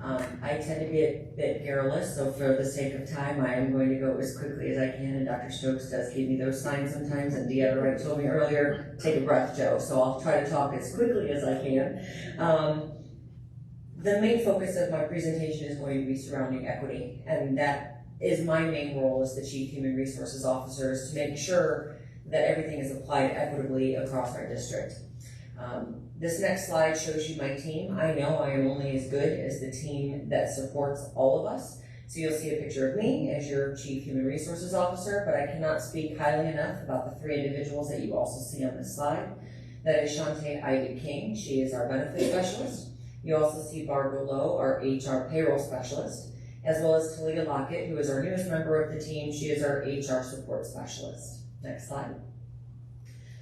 I tend to be a bit garrulous, so for the sake of time, I am going to go as quickly as I can, and Dr. Stokes does give me those signs sometimes, and Deanna Wright told me earlier, take a breath, Joe, so I'll try to talk as quickly as I can. The main focus of my presentation is going to be surrounding equity, and that is my main role as the Chief Human Resources Officer, is to make sure that everything is applied equitably across our district. This next slide shows you my team. I know I am only as good as the team that supports all of us. So you'll see a picture of me as your Chief Human Resources Officer, but I cannot speak highly enough about the 3 individuals that you also see on this slide. That is Shantae Ivy King. She is our benefits specialist. You also see Barbara Lowe, our HR payroll specialist, as well as Talia Lockett, who is our newest member of the team. She is our HR support specialist. Next slide.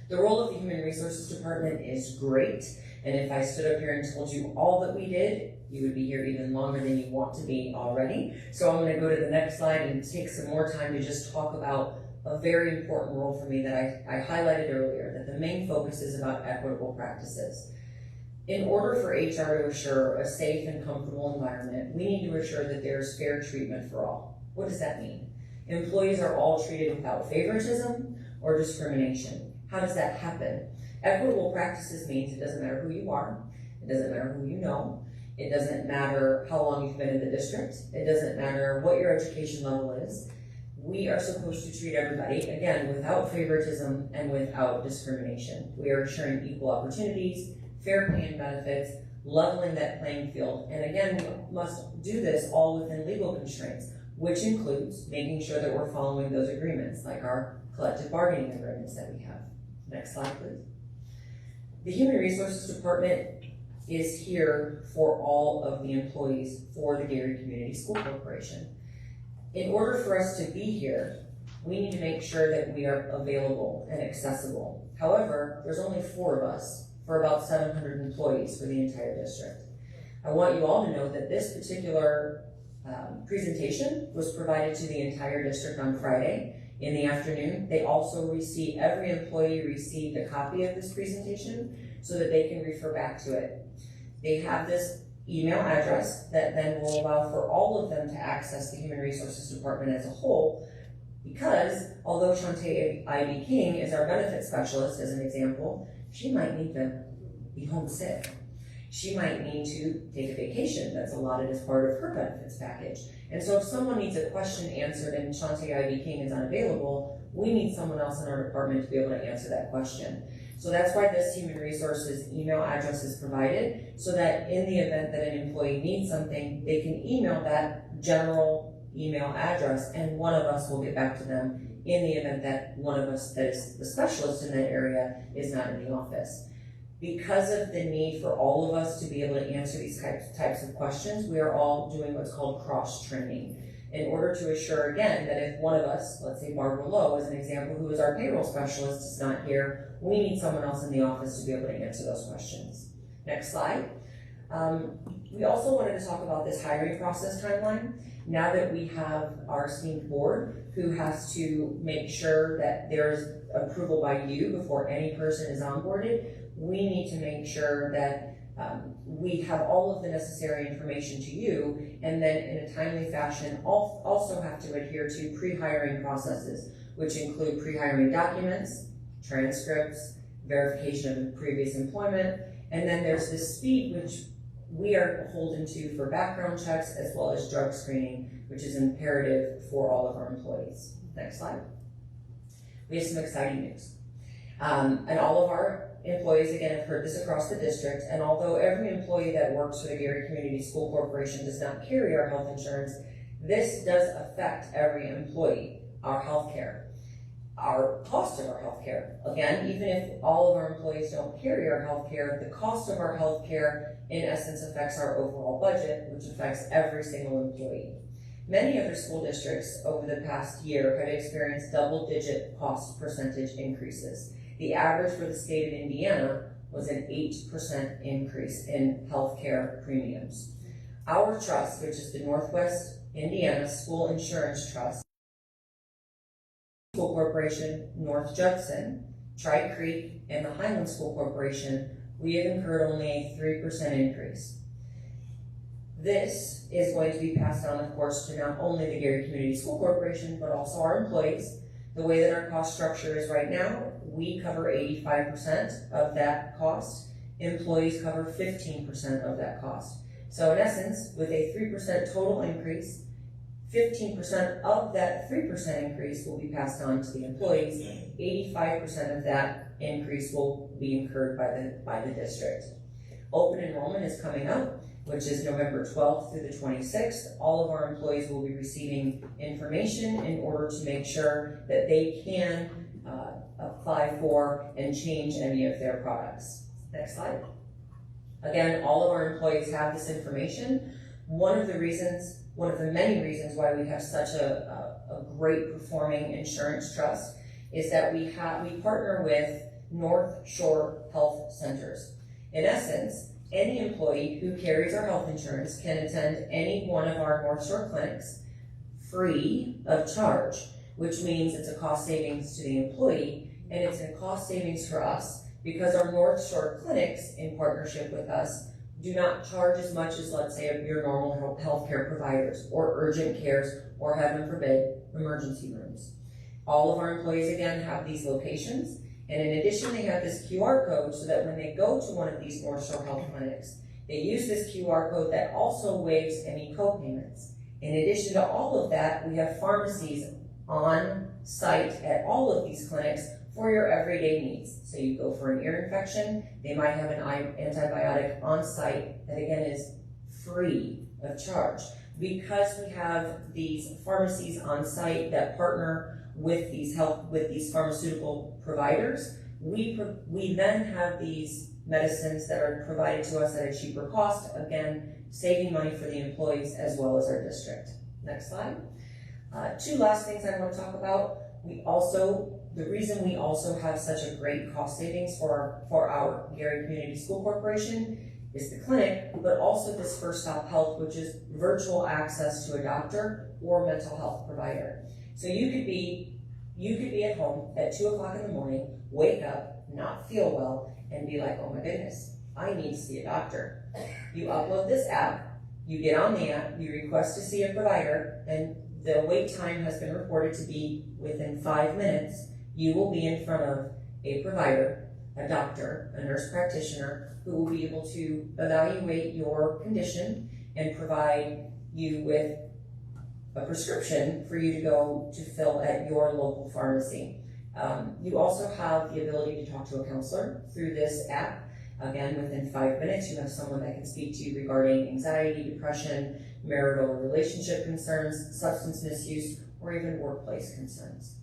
The role of the Human Resources Department is great, and if I stood up here and told you all that we did, you would be here even longer than you want to be already. So I'm going to go to the next slide and take some more time to just talk about a very important role for me that I highlighted earlier, that the main focus is about equitable practices. In order for HR to assure a safe and comfortable environment, we need to assure that there's fair treatment for all. What does that mean? Employees are all treated without favoritism or discrimination. How does that happen? Equitable practices means it doesn't matter who you are, it doesn't matter who you know, it doesn't matter how long you've been in the district, it doesn't matter what your education level is. We are supposed to treat everybody, again, without favoritism and without discrimination. We are assuring equal opportunities, fair pay and benefits, leveling that playing field. And again, we must do this all within legal constraints, which includes making sure that we're following those agreements, like our collective bargaining agreements that we have. Next slide, please. The Human Resources Department is here for all of the employees for the Gary Community School Corporation. In order for us to be here, we need to make sure that we are available and accessible. However, there's only 4 of us for about 700 employees for the entire district. I want you all to know that this particular presentation was provided to the entire district on Friday in the afternoon. They also every employee received a copy of this presentation so that they can refer back to it. They have this email address that then will allow for all of them to access the Human Resources Department as a whole, because although Shantae Ivy King is our benefits specialist, as an example, she might need to be homesick. She might need to take a vacation that's allotted as part of her benefits package. And so if someone needs a question answered and Shantae Ivy King is unavailable, we need someone else in our department to be able to answer that question. So that's why this Human Resources email address is provided, so that in the event that an employee needs something, they can email that general email address and one of us will get back to them in the event that one of us that is the specialist in that area is not in the office. Because of the need for all of us to be able to answer these types of questions, we are all doing what's called cross-training in order to assure, again, that if one of us, let's say Barbara Lowe as an example, who is our payroll specialist, is not here, we need someone else in the office to be able to answer those questions. Next slide. We also wanted to talk about this hiring process timeline. Now that we have our esteemed board who has to make sure that there's approval by you before any person is onboarded, we need to make sure that we have all of the necessary information to you, and then in a timely fashion also have to adhere to pre-hiring processes, which include pre-hiring documents, transcripts, verification of previous employment, and then there's this speed which we are beholden to for background checks as well as drug screening, which is imperative for all of our employees. Next slide. We have some exciting news. And all of our employees, again, have heard this across the district, and although every employee that works for the Gary Community School Corporation does not carry our health insurance, this does affect every employee, our health care, our cost of our health care. Again, even if all of our employees don't carry our health care, the cost of our health care in essence affects our overall budget, which affects every single employee. Many other school districts over the past year have experienced double-digit cost percentage increases. The average for the state of Indiana was an 8% increase in healthcare premiums. Our trust, which is the Northwest Indiana School Insurance Trust, School Corporation, North Judson, Tri Creek, and the Highland School Corporation, we have incurred only a 3% increase. This is going to be passed on, of course, to not only the Gary Community School Corporation, but also our employees. The way that our cost structure is right now, we cover 85% of that cost. Employees cover 15% of that cost. So in essence, with a 3% total increase, 15% of that 3% increase will be passed on to the employees. 85% of that increase will be incurred by the district. Open enrollment is coming up, which is November 12th through the 26th. All of our employees will be receiving information in order to make sure that they can apply for and change any of their products. Next slide. Again, all of our employees have this information. One of the many reasons why we have such a great performing insurance trust is that we partner with North Shore Health Centers. In essence, any employee who carries our health insurance can attend any one of our North Shore clinics free of charge, which means it's a cost savings to the employee and it's a cost savings for us because our North Shore clinics, in partnership with us, do not charge as much as, let's say, your normal healthcare providers or urgent cares or, heaven forbid, emergency rooms. All of our employees, again, have these locations, and in addition, they have this QR code so that when they go to one of these North Shore Health clinics, they use this QR code that also waives any co-payments. In addition to all of that, we have pharmacies on site at all of these clinics for your everyday needs. So you go for an ear infection, they might have an antibiotic on site that again is free of charge. Because we have these pharmacies on site that partner with these pharmaceutical providers, we then have these medicines that are provided to us at a cheaper cost, again, saving money for the employees as well as our district. Next slide. Two last things I want to talk about. The reason we also have such a great cost savings for our Gary Community School Corporation is the clinic, but also this First Stop Health, which is virtual access to a doctor or mental health provider. So you could be at home at 2 o'clock in the morning, wake up, not feel well, and be like, oh my goodness, I need to see a doctor. You upload this app, you get on the app, you request to see a provider, and the wait time has been reported to be within 5 minutes. You will be in front of a provider, a doctor, a nurse practitioner, who will be able to evaluate your condition and provide you with a prescription for you to go to fill at your local pharmacy. You also have the ability to talk to a counselor through this app. Again, within 5 minutes, you have someone that can speak to you regarding anxiety, depression, marital or relationship concerns, substance misuse, or even workplace concerns.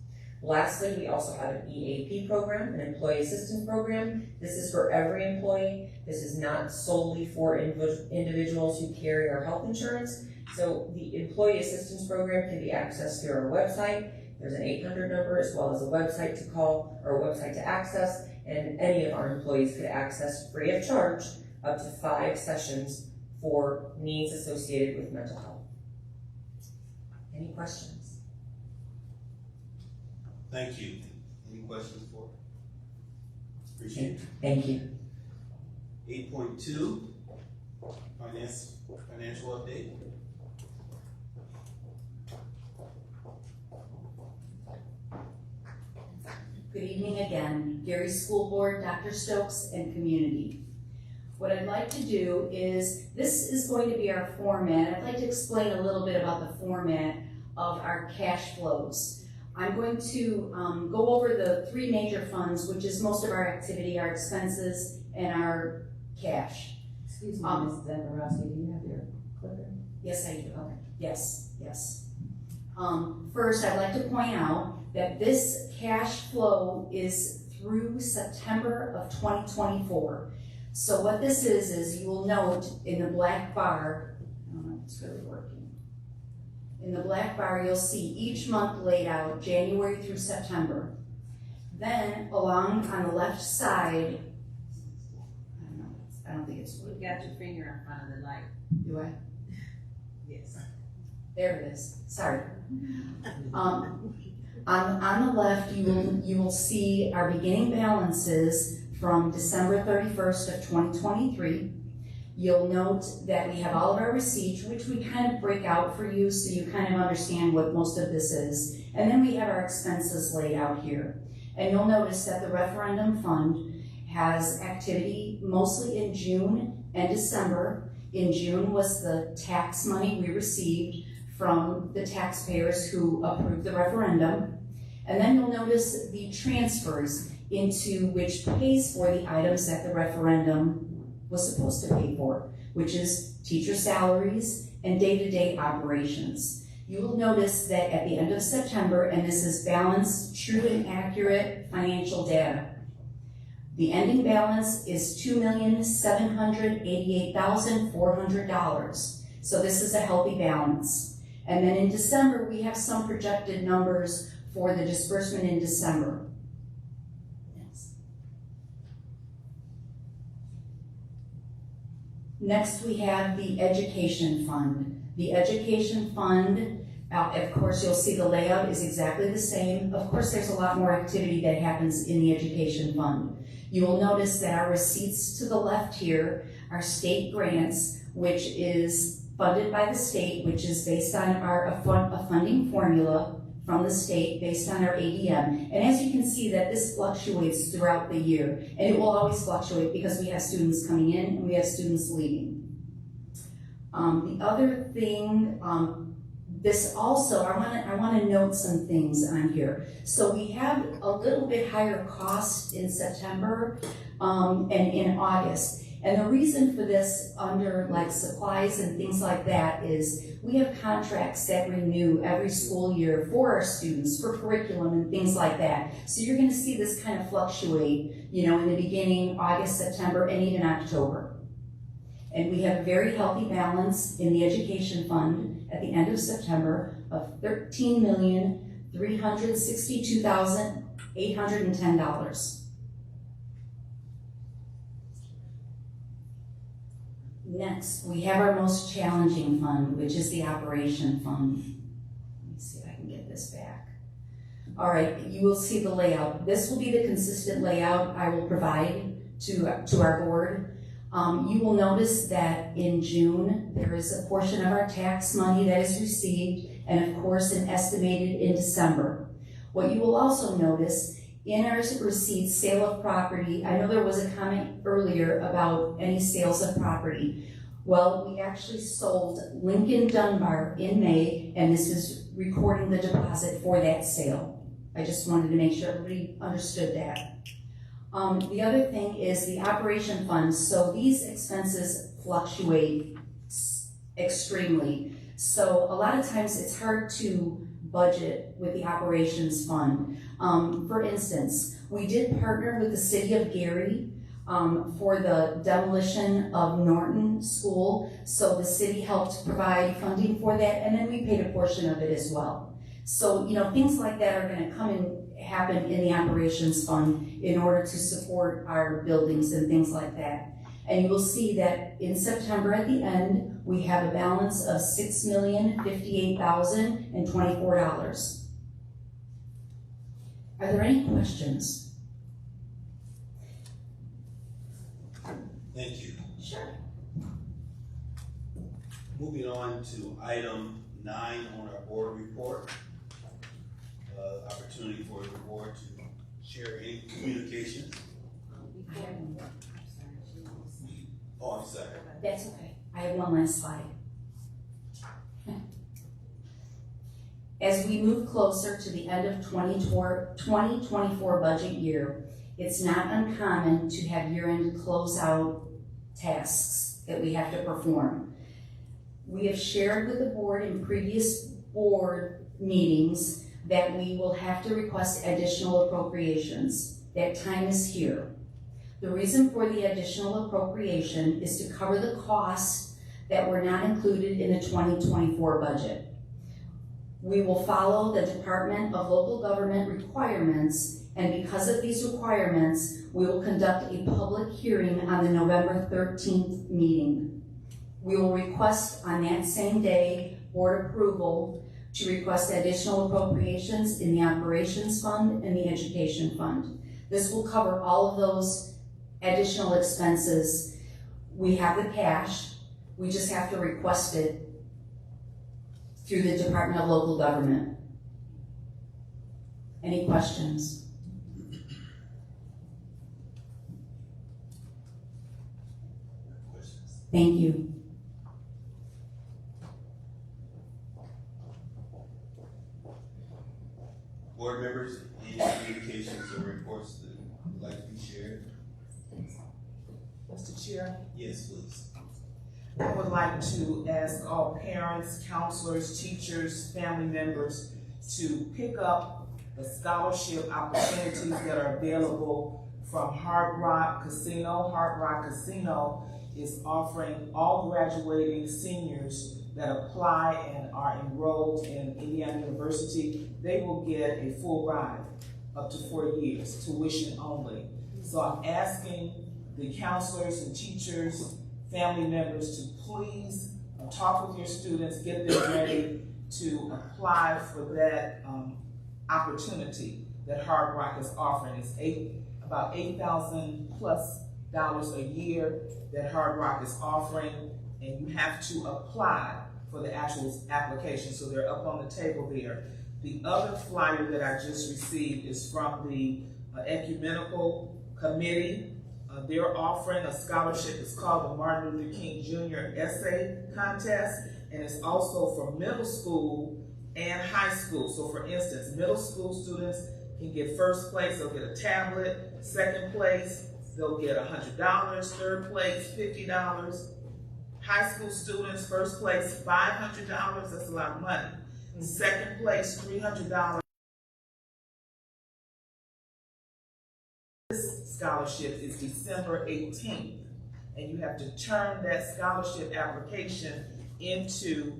Lastly, we also have an EAP program, an employee assistance program. This is for every employee. This is not solely for individuals who carry our health insurance. So the employee assistance program can be accessed through our website. There's an 800 number as well as a website to call or a website to access, and any of our employees could access free of charge up to 5 sessions for needs associated with mental health. Any questions? Thank you. Any questions for? Appreciate it. Thank you. 8.2, financial update. Good evening again, Gary School Board, Dr. Stokes, and community. What I'd like to do is, this is going to be our format. I'd like to explain a little bit about the format of our cash flows. I'm going to go over the three major funds, which is most of our activity, our expenses, and our cash. Excuse me, Mrs. Zaborowski, do you have your clicker? Yes, I do. Okay. Yes. First, I'd like to point out that this cash flow is through September of 2024. So what this is you will note in the black bar, I don't know if it's really working. In the black bar, you'll see each month laid out, January through September. Then along on the left side, I don't think it's. You've got your finger in front of the light. Do I? Yes. There it is. Sorry. On the left, you will see our beginning balances from December 31st of 2023. You'll note that we have all of our receipts, which we kind of break out for you so you kind of understand what most of this is. And then we have our expenses laid out here. And you'll notice that the referendum fund has activity mostly in June and December. In June was the tax money we received from the taxpayers who approved the referendum. And then you'll notice the transfers into which pays for the items that the referendum was supposed to pay for, which is teacher salaries and day-to-day operations. You will notice that at the end of September, and this is balanced, true and accurate financial data, the ending balance is $2,788,400. So this is a healthy balance. And then in December, we have some projected numbers for the disbursement in December. Yes. Next, we have the education fund. The education fund, of course, you'll see the layout is exactly the same. Of course, there's a lot more activity that happens in the education fund. You will notice that our receipts to the left here are state grants, which is funded by the state, which is based on a funding formula from the state based on our ADM. And as you can see that this fluctuates throughout the year, and it will always fluctuate because we have students coming in and we have students leaving. The other thing, this also, I want to note some things on here. So we have a little bit higher cost in September and in August. And the reason for this under like supplies and things like that is we have contracts that renew every school year for our students, for curriculum and things like that. So you're going to see this kind of fluctuate, in the beginning, August, September, and even October. And we have a very healthy balance in the education fund at the end of September of $13,362,810. Next, we have our most challenging fund, which is the operation fund. Let me see if I can get this back. All right, you will see the layout. This will be the consistent layout I will provide to our board. You will notice that in June, there is a portion of our tax money that is received, and of course, an estimated in December. What you will also notice in our receipts, sale of property, I know there was a comment earlier about any sales of property. Well, we actually sold Lincoln Dunbar in May, and this is recording the deposit for that sale. I just wanted to make sure everybody understood that. The other thing is the operation funds. So these expenses fluctuate extremely. So a lot of times it's hard to budget with the operations fund. For instance, we did partner with the city of Gary for the demolition of Norton School. So the city helped provide funding for that, and then we paid a portion of it as well. So, things like that are going to come and happen in the operations fund in order to support our buildings and things like that. And you will see that in September at the end, we have a balance of $6,058,024. Are there any questions? Thank you. Sure. Moving on to item 9 on our board report. Opportunity for the board to share any communications? Oh, I'm sorry. That's okay. I have one last slide. As we move closer to the end of 2024 budget year, it's not uncommon to have year-end closeout tasks that we have to perform. We have shared with the board in previous board meetings that we will have to request additional appropriations. That time is here. The reason for the additional appropriation is to cover the costs that were not included in the 2024 budget. We will follow the Department of Local Government requirements, and because of these requirements, we will conduct a public hearing on the November 13th meeting. We will request on that same day board approval to request additional appropriations in the Operations Fund and the Education Fund. This will cover all of those additional expenses. We have the cash, we just have to request it through the Department of Local Government. Any questions? Thank you. Board members, any communications or reports that would like to be shared? Mr. Chair, Yes, please. I would like to ask all parents, counselors, teachers, family members to pick up the scholarship opportunities that are available from Hard Rock Casino. Hard Rock Casino is offering all graduating seniors that apply and are enrolled in Indiana University, they will get a full ride up to 4 years, tuition only. So I'm asking the counselors and teachers, family members to please talk with your students, get them ready to apply for that opportunity that Hard Rock is offering. It's about $8,000 plus a year that Hard Rock is offering, and you have to apply for the actual application. So they're up on the table there. The other flyer that I just received is from the Ecumenical Committee. They're offering a scholarship. It's called the Martin Luther King Jr. Essay Contest, and it's also for middle school and high school. So for instance, middle school students can get first place, they'll get a tablet. Second place, they'll get $100. Third place, $50. High school students, first place, $500. That's a lot of money. Second place, $300. This scholarship is December 18th, and you have to turn that scholarship application into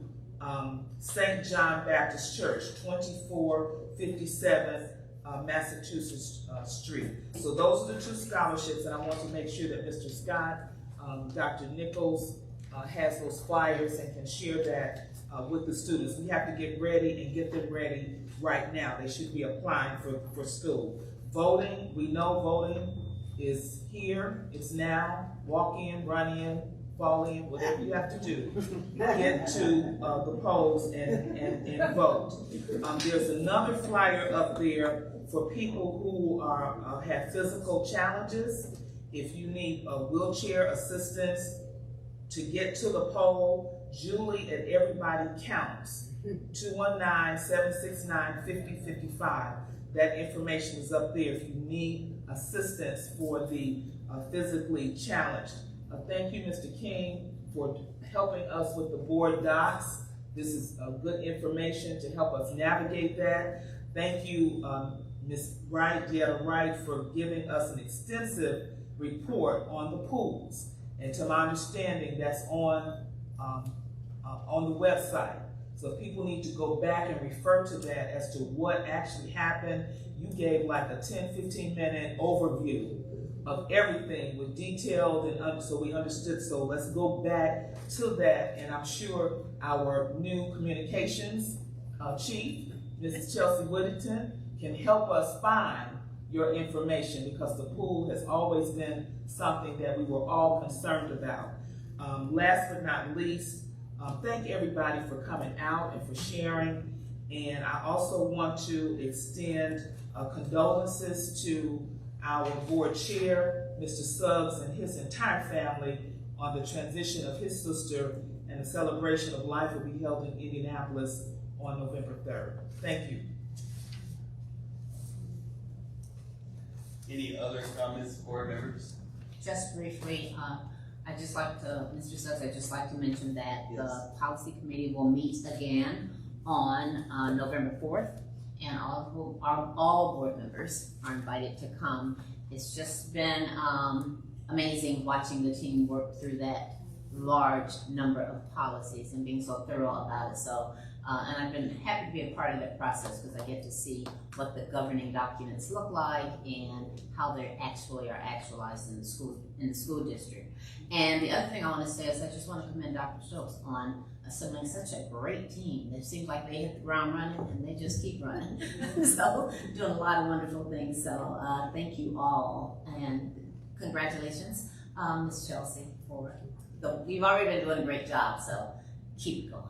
St. John Baptist Church, 2457 Massachusetts Street. So those are the two scholarships, and I want to make sure that Mr. Scott, Dr. Nichols has those flyers and can share that with the students. We have to get ready and get them ready right now. They should be applying for school. Voting, we know voting is here, it's now. Walk in, run in, fall in, whatever you have to do. Get to the polls and vote. There's another flyer up there for people who have physical challenges. If you need a wheelchair assistance to get to the poll, Julie at Everybody Counts, 219-769-5055. That information is up there if you need assistance for the physically challenged. Thank you, Mr. King, for helping us with the board docs. This is good information to help us navigate that. Thank you, Ms. Wright, Deanna Wright, for giving us an extensive report on the pools. And to my understanding, that's on the website. So people need to go back and refer to that as to what actually happened. You gave like a 10-15 minute overview of everything with detailed and so we understood. So let's go back to that, and I'm sure our new communications chief, Mrs. Chelsea Whittington, can help us find your information, because the pool has always been something that we were all concerned about. Last but not least, thank everybody for coming out and for sharing. And I also want to extend Condolences to our board chair, Mr. Suggs, and his entire family on the transition of his sister, and the celebration of life will be held in Indianapolis on November 3rd. Thank you. Any other comments, board members? Just briefly, I'd just like to, Mr. Suggs, I'd just like to mention that the policy committee will meet again on November 4th, and all board members are invited to come. It's just been amazing watching the team work through that large number of policies and being so thorough about it. So, and I've been happy to be a part of that process because I get to see what the governing documents look like and how they actually are actualized in the school district. And the other thing I want to say is I just want to commend Dr. Stokes on assembling such a great team. It seems like they hit the ground running and they just keep running. So doing a lot of wonderful things. So thank you all, and congratulations, Ms. Chelsea, you've already been doing a great job, so keep it going.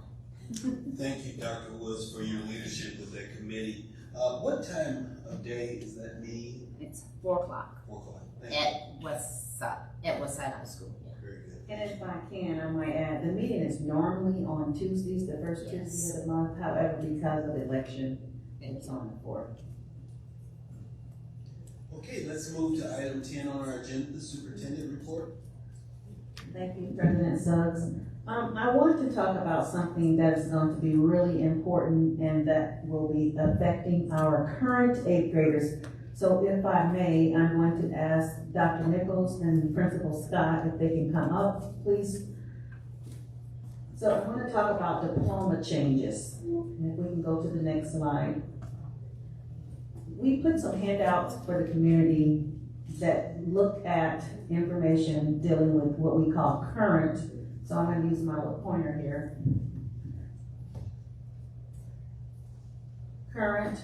Thank you, Dr. Woods, for your leadership with that committee. What time of day is that meeting? It's 4 o'clock. 4 o'clock. At Westside High School. Yeah. Very good. And if I can, I might add, the meeting is normally on Tuesdays, the first Tuesday of the month. However, because of the election, it's on the 4th. Okay, let's move to item 10 on our agenda, the superintendent report. Thank you, President Suggs. I want to talk about something that is going to be really important and that will be affecting our current 8th graders. So if I may, I'm going to ask Dr. Nichols and Principal Scott if they can come up, please. So I want to talk about diploma changes. And if we can go to the next slide. We put some handouts for the community that look at information dealing with what we call current. So I'm going to use my little pointer here. Current,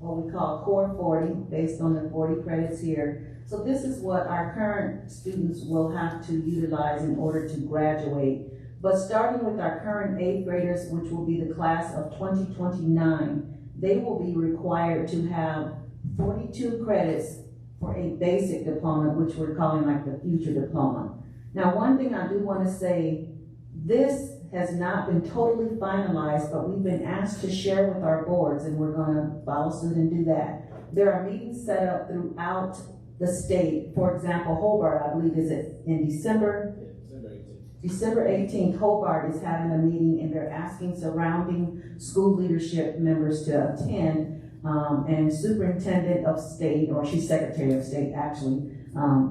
what we call Core 40, based on the 40 credits here. So this is what our current students will have to utilize in order to graduate. But starting with our current 8th graders, which will be the class of 2029, they will be required to have 42 credits for a basic diploma, which we're calling like the future diploma. Now, one thing I do want to say, this has not been totally finalized, but we've been asked to share with our boards, and we're going to follow suit and do that. There are meetings set up throughout the state. For example, Hobart, I believe, is in December 18th, Hobart is having a meeting, and they're asking surrounding school leadership members to attend, and Superintendent of State, or she's Secretary of State actually,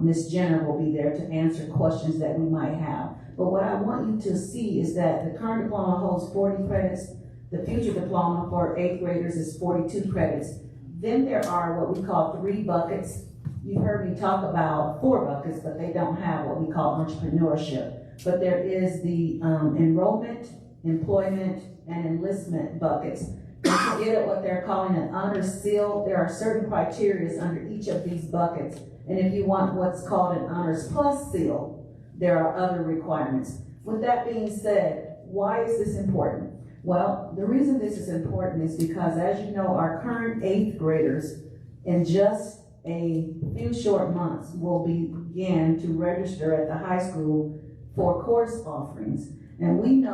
Ms. Jenner will be there to answer questions that we might have. But what I want you to see is that the current diploma holds 40 credits, the future diploma for 8th graders is 42 credits. Then there are what we call 3 buckets. You've heard me talk about 4 buckets, but they don't have what we call entrepreneurship. But there is the enrollment, employment, and enlistment buckets. And to get at what they're calling an honor seal, there are certain criteria under each of these buckets. And if you want what's called an honors plus seal, there are other requirements. With that being said, why is this important? Well, the reason this is important is because, as you know, our current 8th graders in just a few short months will begin to register at the high school for course offerings. And we know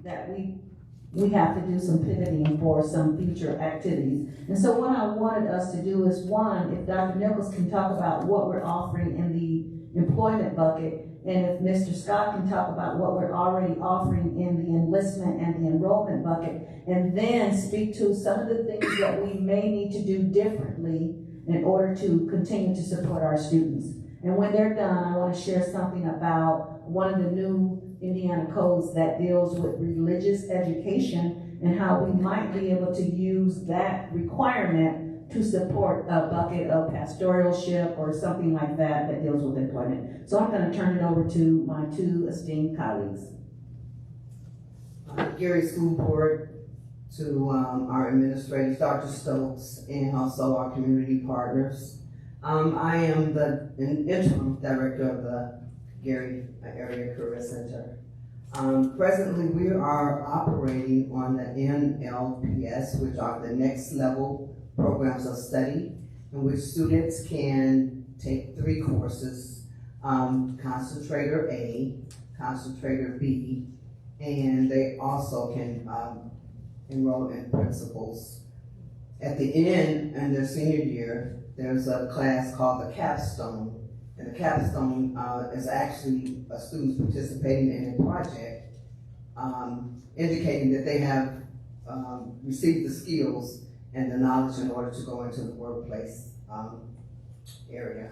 that we have to do some pivoting for some future activities. And so what I wanted us to do is, one, if Dr. Nichols can talk about what we're offering in the employment bucket, and if Mr. Scott can talk about what we're already offering in the enlistment and the enrollment bucket, and then speak to some of the things that we may need to do differently in order to continue to support our students. And when they're done, I want to share something about one of the new Indiana codes that deals with religious education and how we might be able to use that requirement to support a bucket of pastoralship or something like that that deals with employment. So I'm going to turn it over to my 2 esteemed colleagues. Gary School Board, to our administrators, Dr. Stokes, and also our community partners. I am the interim director of the Gary Area Career Center. Presently, we are operating on the NLPS, which are the next level programs of study in which students can take 3 courses, Concentrator A, Concentrator B, and they also can enroll in principals. At the end, in their senior year, there's a class called the Capstone. And the Capstone is actually students participating in a project indicating that they have received the skills and the knowledge in order to go into the workplace area.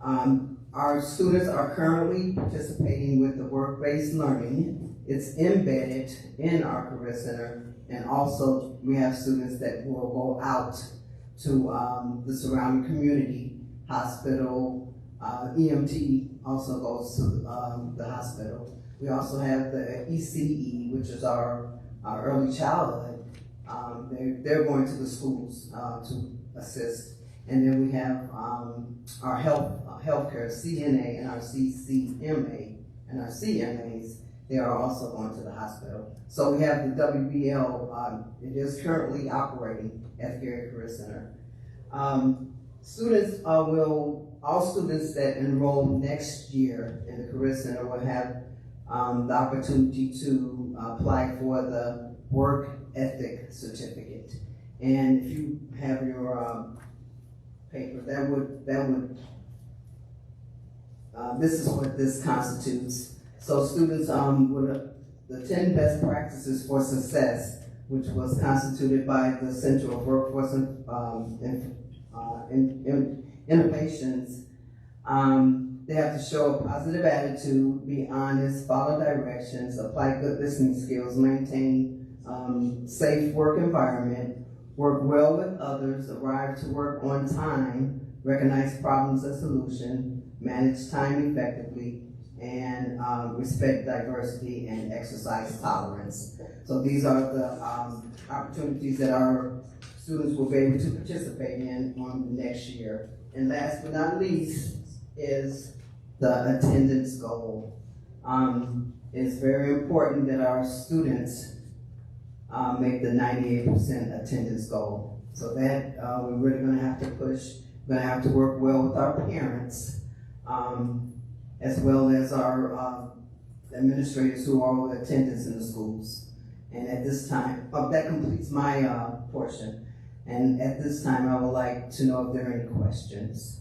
Our students are currently participating with the work-based learning. It's embedded in our Career Center, and also we have students that will go out to the surrounding community, hospital, EMT also goes to the hospital. We also have the ECE, which is our early childhood. They're going to the schools to assist. And then we have our healthcare CNA and our CCMA and our CMAs. They are also going to the hospital. So we have the WBL. It is currently operating at the Gary Career Center. All students that enroll next year in the Career Center will have the opportunity to apply for the work ethic certificate. And if you have your paper, this is what this constitutes. So students would the 10 best practices for success, which was constituted by the Center of Workforce Innovations. They have to show a positive attitude, be honest, follow directions, apply good listening skills, maintain safe work environment, work well with others, arrive to work on time, recognize problems as solution, manage time effectively, and respect diversity and exercise tolerance. So these are the opportunities that our students will be able to participate in on the next year. And last but not least is the attendance goal. It's very important that our students make the 98% attendance goal. So that we're really gonna have to push, we're gonna have to work well with our parents, as well as our administrators who are with attendance in the schools. And at this time, that completes my portion. And at this time, I would like to know if there are any questions.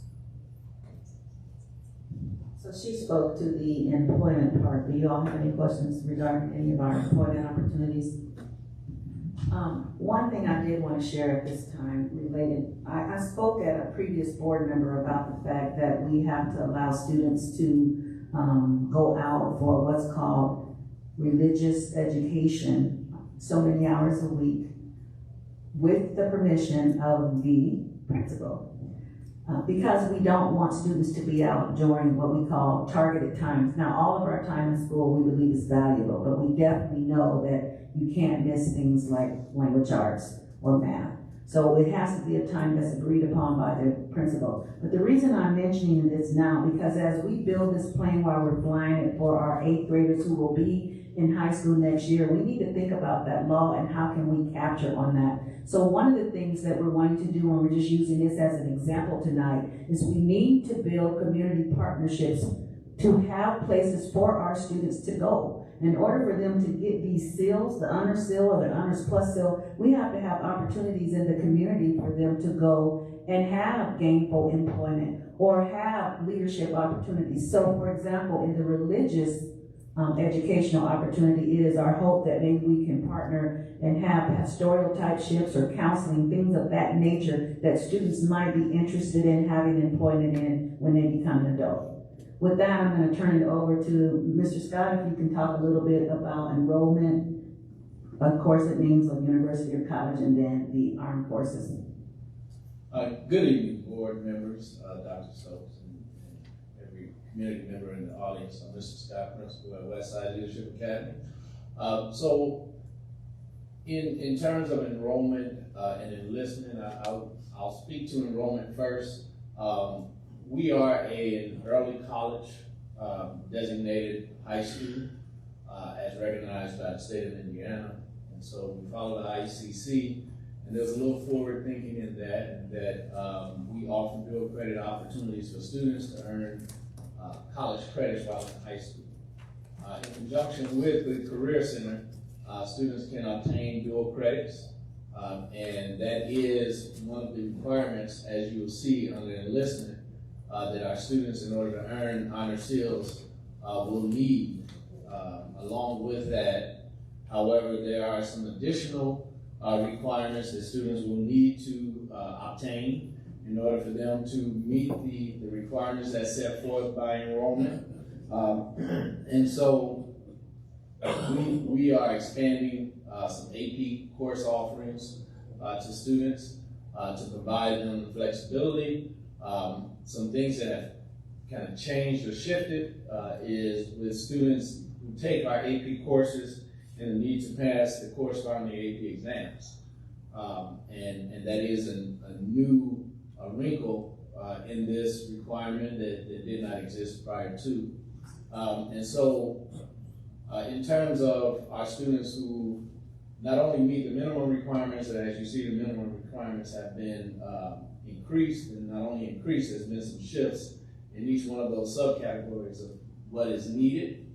So she spoke to the employment part. Do you all have any questions regarding any of our employment opportunities? One thing I did want to share at this time related, I spoke at a previous board member about the fact that we have to allow students to go out for what's called religious education, so many hours a week, with the permission of the principal. Because we don't want students to be out during what we call targeted times. Now, all of our time in school we believe is valuable, but we definitely know that you can't miss things like language arts or math. So it has to be a time that's agreed upon by the principal. But the reason I'm mentioning this now, because as we build this plane while we're flying it for our 8th graders who will be in high school next year, we need to think about that law and how can we capture on that. So one of the things that we're wanting to do, and we're just using this as an example tonight, is we need to build community partnerships to have places for our students to go. In order for them to get these SEALs, the honors SEAL or the honors plus SEAL, we have to have opportunities in the community for them to go and have gainful employment or have leadership opportunities. So for example, in the religious educational opportunity, it is our hope that maybe we can partner and have pastoral type shifts or counseling, things of that nature that students might be interested in having employment in when they become an adult. With that, I'm going to turn it over to Mr. Scott, if you can talk a little bit about enrollment. Of course, it means of university or college, and then the armed forces. Good evening, board members, Dr. Stokes, and every community member in the audience. I'm Mr. Scott, principal at Westside Leadership Academy. So, in terms of enrollment and enlistment, I'll speak to enrollment first. We are an early college designated high school as recognized by the state of Indiana. And so we follow the ICC. And there's a little forward thinking in that we offer dual credit opportunities for students to earn college credits while in high school. In conjunction with the Career Center, students can obtain dual credits, and that is one of the requirements, as you will see under enlistment, that our students, in order to earn honor seals, will need. Along with that, however, there are some additional requirements that students will need to obtain in order for them to meet the requirements that's set forth by enrollment. And so we are expanding some AP course offerings to students to provide them the flexibility. Some things that have kind of changed or shifted is with students who take our AP courses and the need to pass the corresponding AP exams. And that is a new wrinkle in this requirement that did not exist prior to. And so in terms of our students who not only meet the minimum requirements, but as you see, the minimum requirements have been increased, and not only increased, there's been some shifts in each one of those subcategories of what is needed.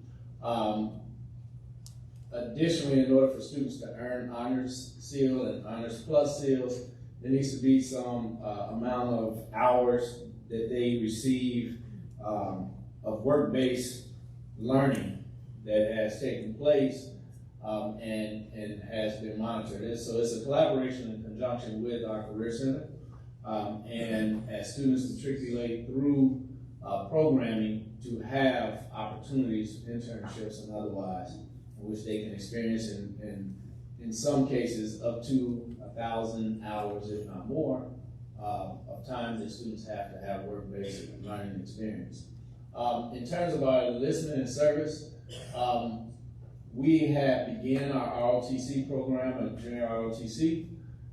Additionally, in order for students to earn honors seal and honors plus seals, there needs to be some amount of hours that they receive of work-based learning that has taken place and has been monitored. So it's a collaboration in conjunction with our Career Center. And as students matriculate through programming, to have opportunities, internships and otherwise, in which they can experience in some cases up to 1,000 hours, if not more, of time that students have to have work-based learning experience. In terms of our enlistment and service, we have begun our ROTC program, a junior ROTC,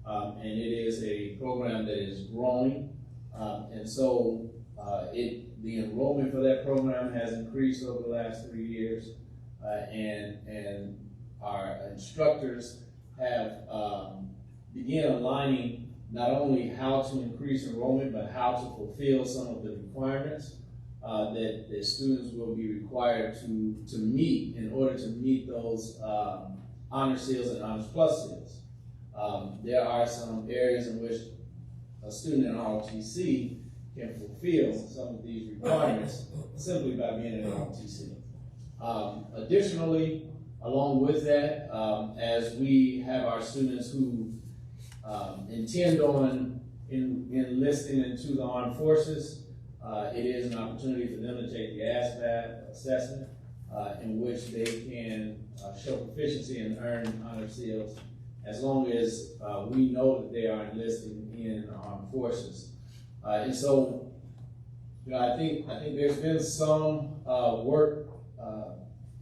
and it is a program that is growing. And so the enrollment for that program has increased over the last 3 years, and our instructors have begun aligning not only how to increase enrollment, but how to fulfill some of the requirements that students will be required to meet in order to meet those honor seals and honors plus seals. There are some areas in which a student in ROTC can fulfill some of these requirements simply by being in ROTC. Additionally, along with that, as we have our students who intend on enlisting into the armed forces, it is an opportunity for them to take the ASVAB assessment, in which they can show proficiency and earn honor seals, as long as we know that they are enlisting in the armed forces. And so, I think there's been some work,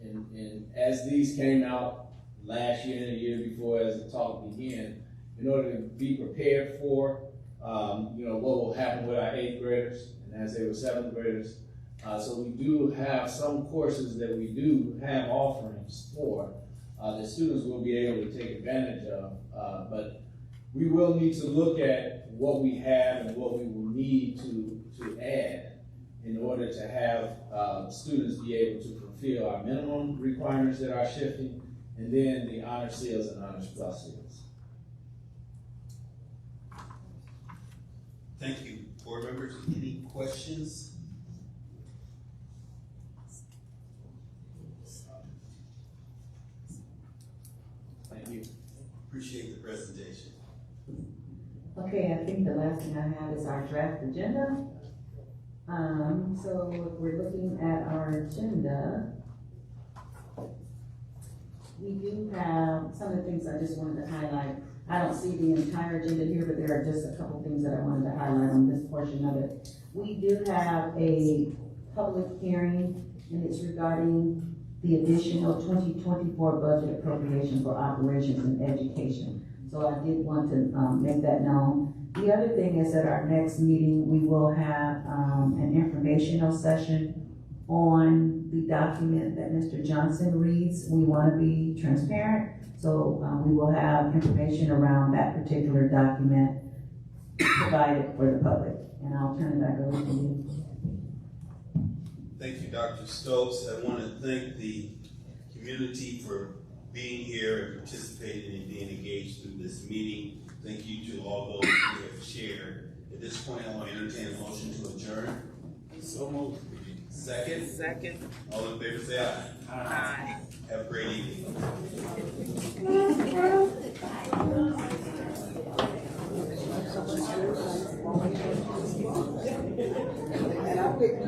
and as these came out last year and the year before, as the talk began, in order to be prepared for, what will happen with our 8th graders, and as they were 7th graders. So we do have some courses that we do have offerings for that students will be able to take advantage of, but we will need to look at what we have and what we will need to add in order to have students be able to fulfill our minimum requirements that are shifting, and then the honor seals and honors plus seals. Thank you. Board members, any questions? Thank you. Appreciate the presentation. Okay, I think the last thing I have is our draft agenda. So if we're looking at our agenda, we do have some of the things I just wanted to highlight. I don't see the entire agenda here, but there are just a couple things that I wanted to highlight on this portion of it. We do have a public hearing, and it's regarding the additional 2024 budget appropriation for operations and education. So I did want to make that known. The other thing is at our next meeting, we will have an informational session on the document that Mr. Johnson reads. We want to be transparent, so we will have information around that particular document provided for the public. And I'll turn it back over to you. Thank you, Dr. Stokes. I want to thank the community for being here and participating and being engaged through this meeting. Thank you to all those who have shared. At this point, I want to entertain a motion to adjourn. So moved. Second? Second. All in favor, say aye. Aye. Have a great evening. And I picked